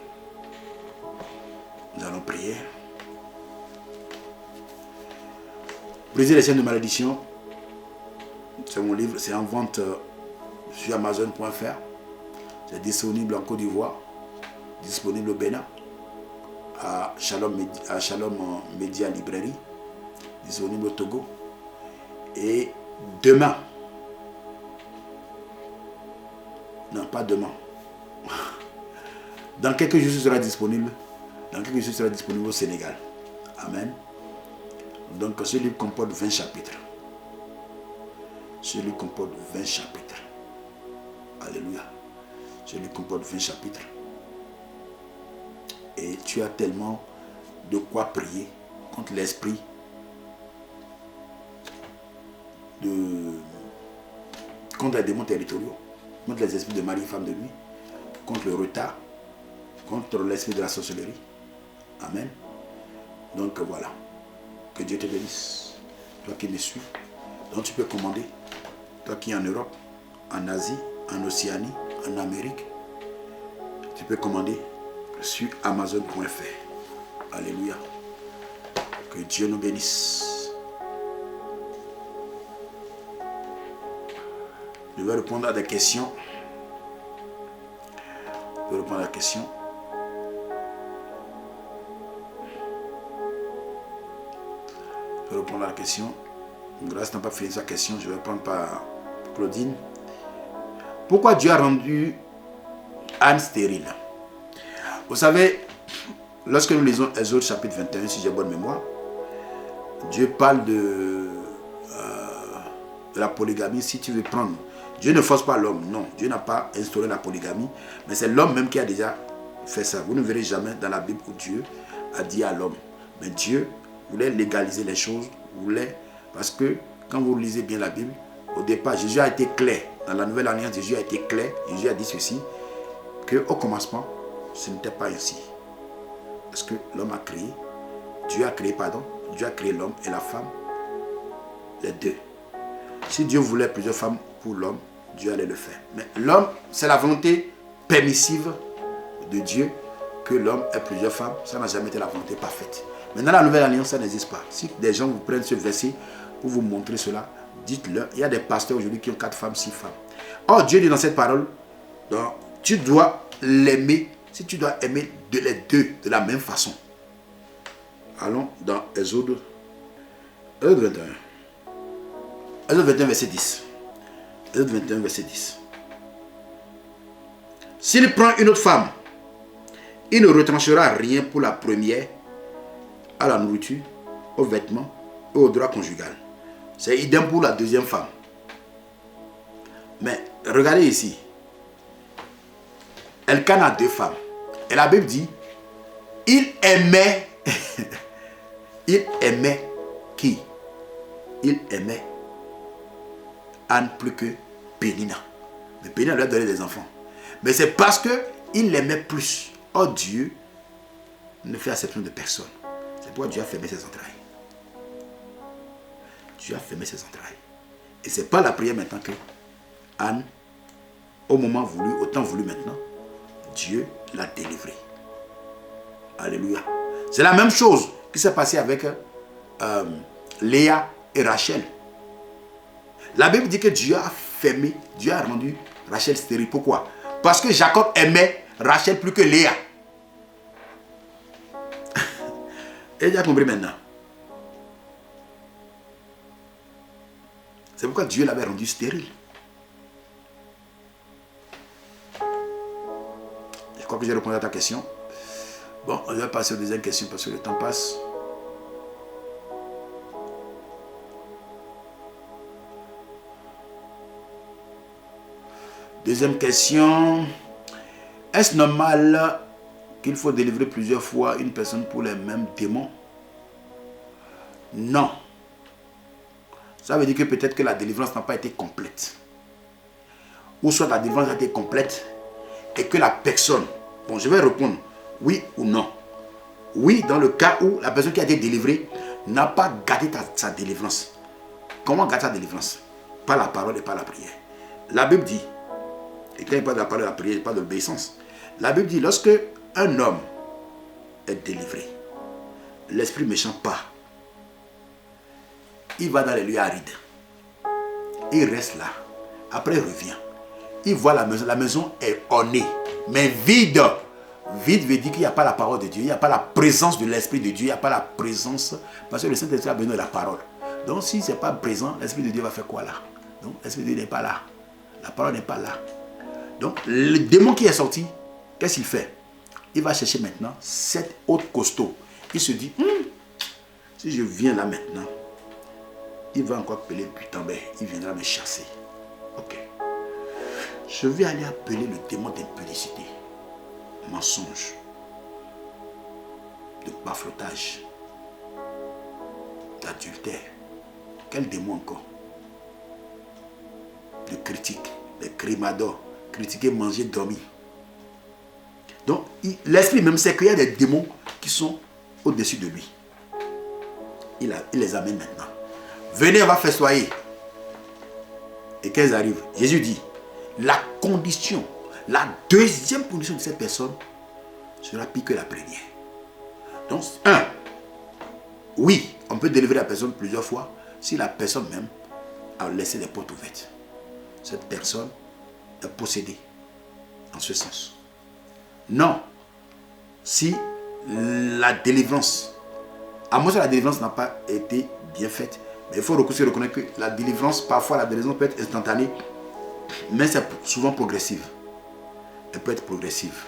Nous allons prier. Briser les chaînes de malédiction. C'est mon livre, c'est en vente sur Amazon.fr. C'est disponible en Côte d'Ivoire, disponible au Bénin, à Shalom Media Librairie, disponible au Togo. Et demain, non pas demain, dans quelques jours, ce sera disponible. Dans quelques jours, ce sera disponible au Sénégal. Amen. Donc, ce livre comporte 20 chapitres. Ce livre comporte 20 chapitres. Alléluia. Ce livre comporte 20 chapitres. Et tu as tellement de quoi prier contre l'esprit contre les démons territoriaux, contre les esprits de mari et femme de nuit, contre le retard, contre l'esprit de la sorcellerie. Amen. Donc voilà. Que Dieu te bénisse. Toi qui me suis. Donc tu peux commander. Toi qui es en Europe, en Asie, en Océanie, en Amérique. Tu peux commander sur Amazon.fr. Alléluia. Que Dieu nous bénisse. Je vais répondre à des questions. Je vais répondre à la question. Je vais répondre à la question. Grâce n'a pas fini sa question. Je vais prendre par Claudine. Pourquoi Dieu a rendu Anne stérile? Vous savez, lorsque nous lisons Exode chapitre 21, si j'ai bonne mémoire, Dieu parle de la polygamie. Si tu veux prendre, Dieu ne force pas l'homme. Non, Dieu n'a pas instauré la polygamie. Mais c'est l'homme même qui a déjà fait ça. Vous ne verrez jamais dans la Bible où Dieu a dit à l'homme. Mais Dieu voulait légaliser les choses. Parce que quand vous lisez bien la Bible, au départ, Jésus a été clair. Dans la nouvelle alliance, Jésus a été clair. Jésus a dit ceci, qu'au commencement, ce n'était pas ainsi. Parce que l'homme a créé, Dieu a créé l'homme et la femme, les deux. Si Dieu voulait plusieurs femmes pour l'homme, Dieu allait le faire. Mais l'homme, c'est la volonté permissive de Dieu que l'homme ait plusieurs femmes. Ça n'a jamais été la volonté parfaite. Mais dans la nouvelle alliance, ça n'existe pas. Si des gens vous prennent ce verset pour vous montrer cela, dites-leur. Il y a des pasteurs aujourd'hui qui ont 4 femmes, 6 femmes. Or, Dieu dit dans cette parole, donc, tu dois l'aimer, si tu dois aimer les deux de la même façon. Allons dans Exode 21. Exode 21, verset 10. Exode 21, verset 10. S'il prend une autre femme, il ne retranchera rien pour la première, à la nourriture, aux vêtements et au droit conjugal. C'est idem pour la deuxième femme. Mais regardez ici. Elkanah a deux femmes. Et la Bible dit, il aimait, il aimait qui? Il aimait Anne plus que Pénina. Mais Pénina lui a donné des enfants. Mais c'est parce qu'il l'aimait plus. Oh, Dieu ne fait exception de personne. C'est pourquoi Dieu a fermé ses entrailles. Dieu a fermé ses entrailles. Et ce n'est pas la prière maintenant que Anne, au moment voulu, au temps voulu maintenant, Dieu l'a délivrée. Alléluia. C'est la même chose qui s'est passé avec Léa et Rachel. La Bible dit que Dieu a fermé, Dieu a rendu Rachel stérile. Pourquoi? Parce que Jacob aimait Rachel plus que Léa. Et tu as compris maintenant. C'est pourquoi Dieu l'avait rendu stérile. Je crois que j'ai répondu à ta question. Bon, on va passer aux deuxième question parce que le temps passe. Deuxième question. Est-ce normal qu'il faut délivrer plusieurs fois une personne pour les mêmes démons? Non. Ça veut dire que peut-être que la délivrance n'a pas été complète. Ou soit la délivrance a été complète et que la personne, bon, je vais répondre oui ou non. Oui, dans le cas où la personne qui a été délivrée n'a pas gardé sa délivrance. Comment garder sa délivrance? Par la parole et par la prière. La Bible dit, et quand il parle de la parole et de la prière, il parle de l'obéissance. La Bible dit, lorsque un homme est délivré, l'esprit méchant part. Il va dans les lieux arides. Il reste là. Après, il revient. Il voit la maison. La maison est ornée, mais vide. Vide veut dire qu'il n'y a pas la parole de Dieu. Il n'y a pas la présence de l'Esprit de Dieu. Il n'y a pas la présence. Parce que le Saint-Esprit a besoin de la parole. Donc, si ce n'est pas présent, l'Esprit de Dieu va faire quoi là? Donc, l'Esprit de Dieu n'est pas là. La parole n'est pas là. Donc, le démon qui est sorti, qu'est-ce qu'il fait? Il va chercher maintenant 7 autres costauds. Il se dit, si je viens là maintenant, il va encore appeler Gutenberg. Il viendra me chasser. Ok. Je vais aller appeler le démon d'impudicité, mensonge, de baflotage, d'adultère. Quel démon encore? De critique, de crimador, critiquer, manger, dormir. Donc, l'esprit même sait qu'il y a des démons qui sont au-dessus de lui. Il les amène maintenant. Venez, on va festoyer. Et quand ils arrivent, Jésus dit, la condition, la deuxième condition de cette personne sera pire que la première. Donc, oui, on peut délivrer la personne plusieurs fois si la personne même a laissé les portes ouvertes. Cette personne est possédée en ce sens. Non, si la délivrance, à moins que la délivrance n'a pas été bien faite, mais il faut aussi reconnaître que la délivrance, parfois la délivrance peut être instantanée, mais c'est souvent progressive. Elle peut être progressive.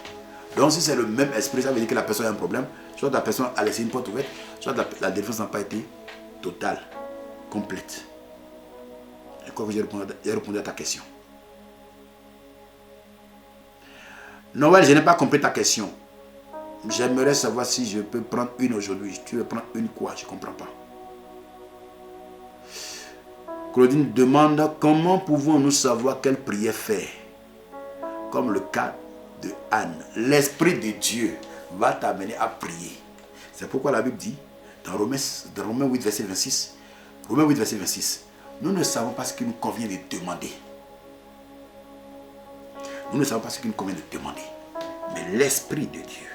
Donc si c'est le même esprit, ça veut dire que la personne a un problème. Soit la personne a laissé une porte ouverte, soit la délivrance n'a pas été totale, complète. Je crois que j'ai répondu à ta question. Noël, je n'ai pas compris ta question. J'aimerais savoir si je peux prendre une aujourd'hui. Tu veux prendre une quoi? Je ne comprends pas. Claudine demande comment pouvons-nous savoir quelle prière faire? Comme le cas de Anne. L'Esprit de Dieu va t'amener à prier. C'est pourquoi la Bible dit dans Romains 8, verset 26, Romains 8, verset 26, nous ne savons pas ce qu'il nous convient de demander. Nous ne savons pas ce qu'il nous convient de demander. Mais l'Esprit de Dieu.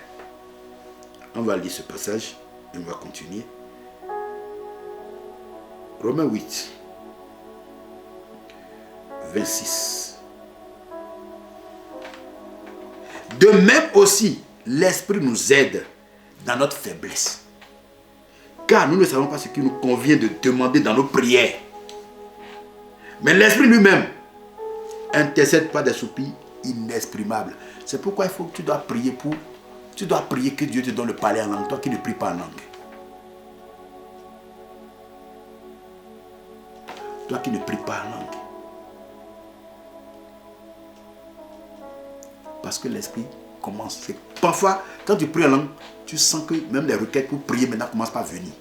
On va lire ce passage et on va continuer. Romains 8, 26. De même aussi, l'Esprit nous aide dans notre faiblesse. Car nous ne savons pas ce qu'il nous convient de demander dans nos prières. Mais l'Esprit lui-même intercède par des soupirs inexprimables. C'est pourquoi il faut que tu dois prier pour... Tu dois prier que Dieu te donne le parler en langue. Toi qui ne pries pas en langue. Toi qui ne pries pas en langue. Parce que l'Esprit commence. Parfois, quand tu pries en langue, tu sens que même les requêtes pour prier maintenant commencent par venir.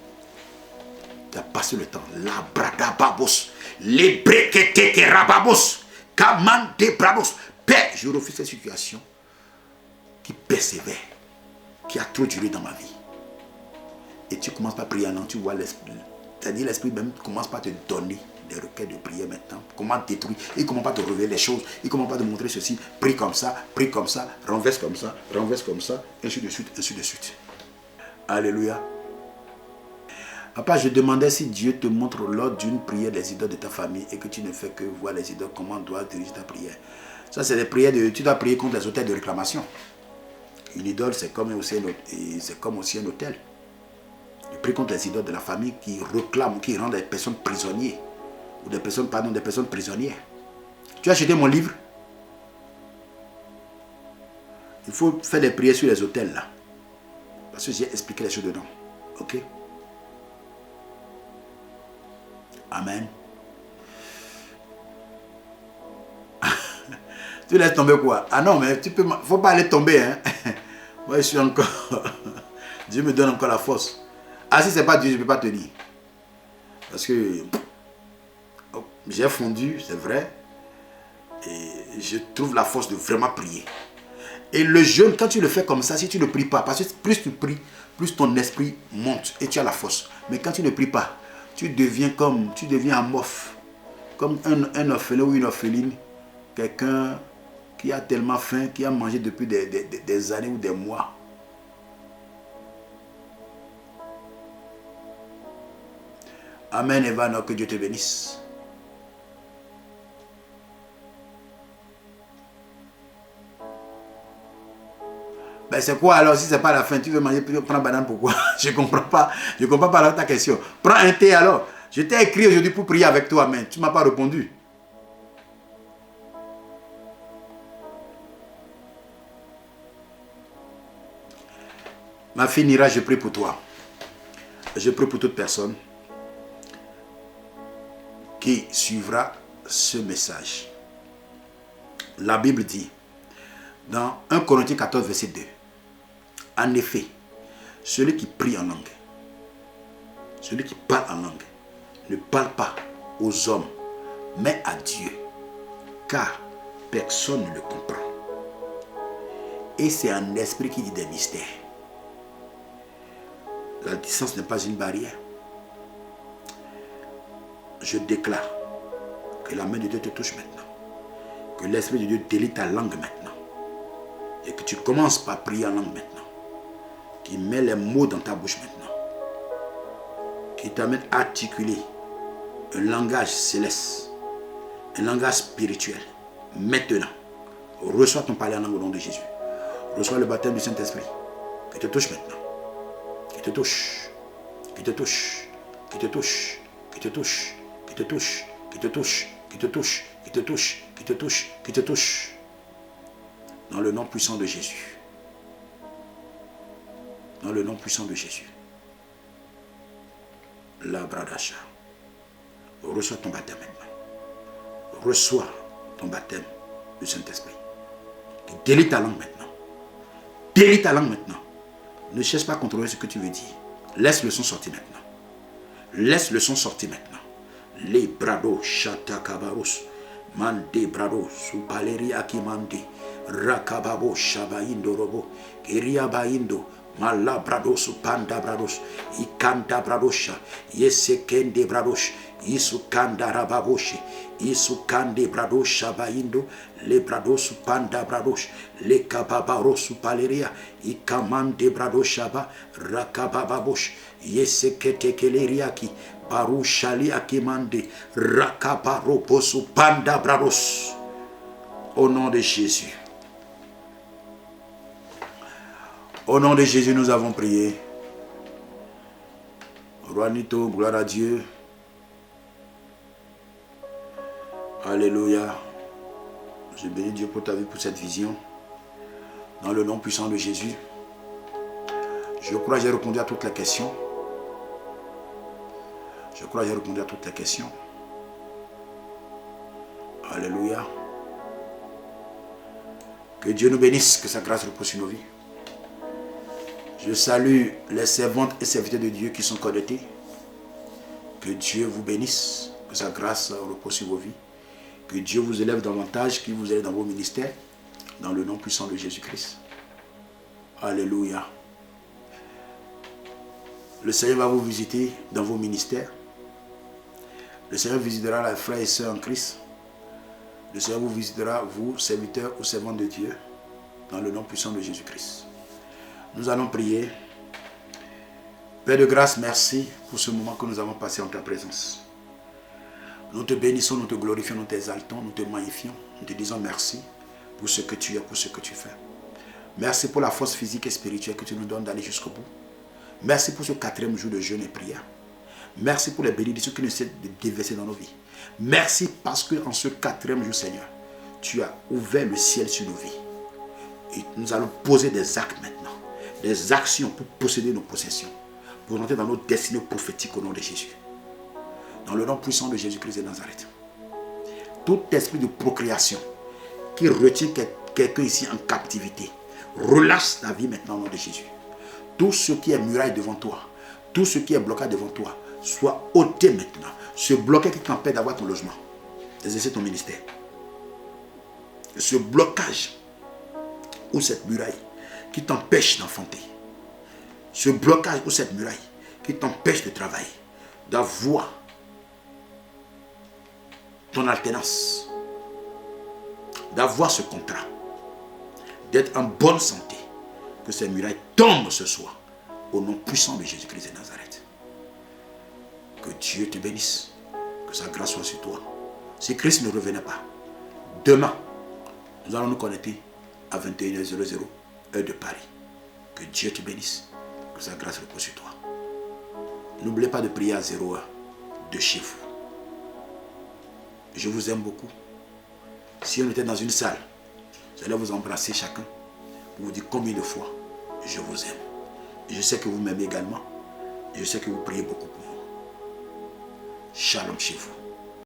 Tu as passé le temps. La brada babos. Les breketeke rababos. Kamande brados. Père, je refuse cette situation qui persévère, qui a trop duré dans ma vie. Et tu commences par prier en langue, tu vois l'Esprit. C'est-à-dire l'Esprit même commence par te donner des requêtes de prière maintenant. Comment détruire. Il commence pas à te révéler les choses. Il commence pas à te montrer ceci. Prie comme ça, renverse comme ça, ainsi de suite, ainsi de suite. Alléluia. Papa, je demandais si Dieu te montre lors d'une prière les idoles de ta famille et que tu ne fais que voir les idoles, comment dois diriger ta prière. Ça, c'est des prières tu dois prier contre les hôtels de réclamation. Une idole, c'est comme aussi un hôtel. Tu pries contre les idoles de la famille qui réclament, qui rendent les personnes prisonnières. Ou des personnes prisonnières. Tu as acheté mon livre? Il faut faire des prières sur les hôtels là. Parce que j'ai expliqué les choses dedans. Ok? Amen. Tu laisses tomber quoi? Ah non, mais tu peux. Faut pas aller tomber, hein. Moi, je suis encore. Dieu me donne encore la force. Ah, si c'est pas Dieu, je ne peux pas te dire. Parce que j'ai fondu, c'est vrai. Et je trouve la force de vraiment prier. Et le jeûne, quand tu le fais comme ça, si tu ne pries pas, parce que plus tu pries, plus ton esprit monte et tu as la force. Mais quand tu ne pries pas, tu deviens amorphe. Comme un orphelin ou une orpheline. Quelqu'un qui a tellement faim, qui a mangé depuis des années ou des mois. Amen, Evano, que Dieu te bénisse. Ben c'est quoi alors si c'est pas la faim? Tu veux manger, tu veux prendre banane, pourquoi? Je comprends pas. Je comprends pas ta question. Prends un thé alors. Je t'ai écrit aujourd'hui pour prier avec toi, mais tu ne m'as pas répondu. Ma fille Nira, je prie pour toi. Je prie pour toute personne qui suivra ce message. La Bible dit, dans 1 Corinthiens 14, verset 2, en effet, celui qui prie en langue, celui qui parle en langue, ne parle pas aux hommes, mais à Dieu, car personne ne le comprend. Et c'est un esprit qui dit des mystères. La distance n'est pas une barrière. Je déclare que la main de Dieu te touche maintenant. Que l'Esprit de Dieu délie ta langue maintenant. Et que tu commences par prier en langue maintenant. Qu'il met les mots dans ta bouche maintenant. Qu'il t'amène à articuler un langage céleste. Un langage spirituel. Maintenant. Reçois ton parler en langue au nom de Jésus. Reçois le baptême du Saint-Esprit. Qui te touche maintenant. Qui te touche. Qui te touche. Qui te touche. Qui te touche. Qui te touche. Qui te touche. Qui te touche. Qui te touche. Qui te touche. Qui te touche. Dans le nom puissant de Jésus. Dans le nom puissant de Jésus. La bradasha. Reçois ton baptême maintenant. Reçois ton baptême du Saint-Esprit. Délie ta langue maintenant. Délie ta langue maintenant. Ne cherche pas à contrôler ce que tu veux dire. Laisse le son sortir maintenant. Laisse le son sortir maintenant. Les brados chatakabaros. Mande brado supaleri akimande. Rakababo shabayindo robo. Iriabaindo. Mala brados panda brados. Ikanda bradosha. Yesekende brados. Isukanda rababoshi. Isukande bradosha baindo. Le brados panda brados. Le kababaros paleria. Ikamande bradoshaba. Rakabababosh. Yesekete keleriaki. Barushali akimande. Rakabaroposu panda brados. Au nom de Jésus. Au nom de Jésus, nous avons prié. Roi Nito, gloire à Dieu. Alléluia. Je bénis Dieu pour ta vie, pour cette vision. Dans le nom puissant de Jésus. Je crois que j'ai répondu à toutes les questions. Je crois que j'ai répondu à toutes les questions. Alléluia. Que Dieu nous bénisse, que sa grâce repose sur nos vies. Je salue les servantes et serviteurs de Dieu qui sont connectés. Que Dieu vous bénisse, que sa grâce repose sur vos vies. Que Dieu vous élève davantage, qu'il vous élève dans vos ministères, dans le nom puissant de Jésus-Christ. Alléluia. Le Seigneur va vous visiter dans vos ministères. Le Seigneur visitera les frères et sœurs en Christ. Le Seigneur vous visitera, vous, serviteurs ou servantes de Dieu, dans le nom puissant de Jésus-Christ. Nous allons prier. Père de grâce, merci pour ce moment que nous avons passé en ta présence. Nous te bénissons, nous te glorifions, nous t'exaltons, nous te magnifions. Nous te disons merci pour ce que tu es, pour ce que tu fais. Merci pour la force physique et spirituelle que tu nous donnes d'aller jusqu'au bout. Merci pour ce 4e jour de jeûne et prière. Merci pour les bénédictions qui nous essaient de déverser dans nos vies. Merci parce qu'en ce 4e jour, Seigneur, tu as ouvert le ciel sur nos vies. Et nous allons poser des actes maintenant. Des actions pour posséder nos possessions. Pour entrer dans nos destinées prophétiques au nom de Jésus. Dans le nom puissant de Jésus-Christ de Nazareth. Tout esprit de procréation qui retient quelqu'un ici en captivité, relâche ta vie maintenant au nom de Jésus. Tout ce qui est muraille devant toi, tout ce qui est blocage devant toi, soit ôté maintenant. Ce blocage qui t'empêche d'avoir ton logement, d'exercer ton ministère. Ce blocage ou cette muraille qui t'empêche d'enfanter. Ce blocage ou cette muraille qui t'empêche de travailler, d'avoir ton alternance, d'avoir ce contrat, d'être en bonne santé, que ces murailles tombent ce soir, au nom puissant de Jésus-Christ de Nazareth. Que Dieu te bénisse, que sa grâce soit sur toi. Si Christ ne revenait pas, demain, nous allons nous connecter à 21h00, heure de Paris. Que Dieu te bénisse, que sa grâce repose sur toi. N'oubliez pas de prier à 0 heure de chez vous. Je vous aime beaucoup. Si on était dans une salle, j'allais vous embrasser chacun pour vous dire combien de fois je vous aime. Et je sais que vous m'aimez également. Et je sais que vous priez beaucoup pour moi. Shalom chez vous.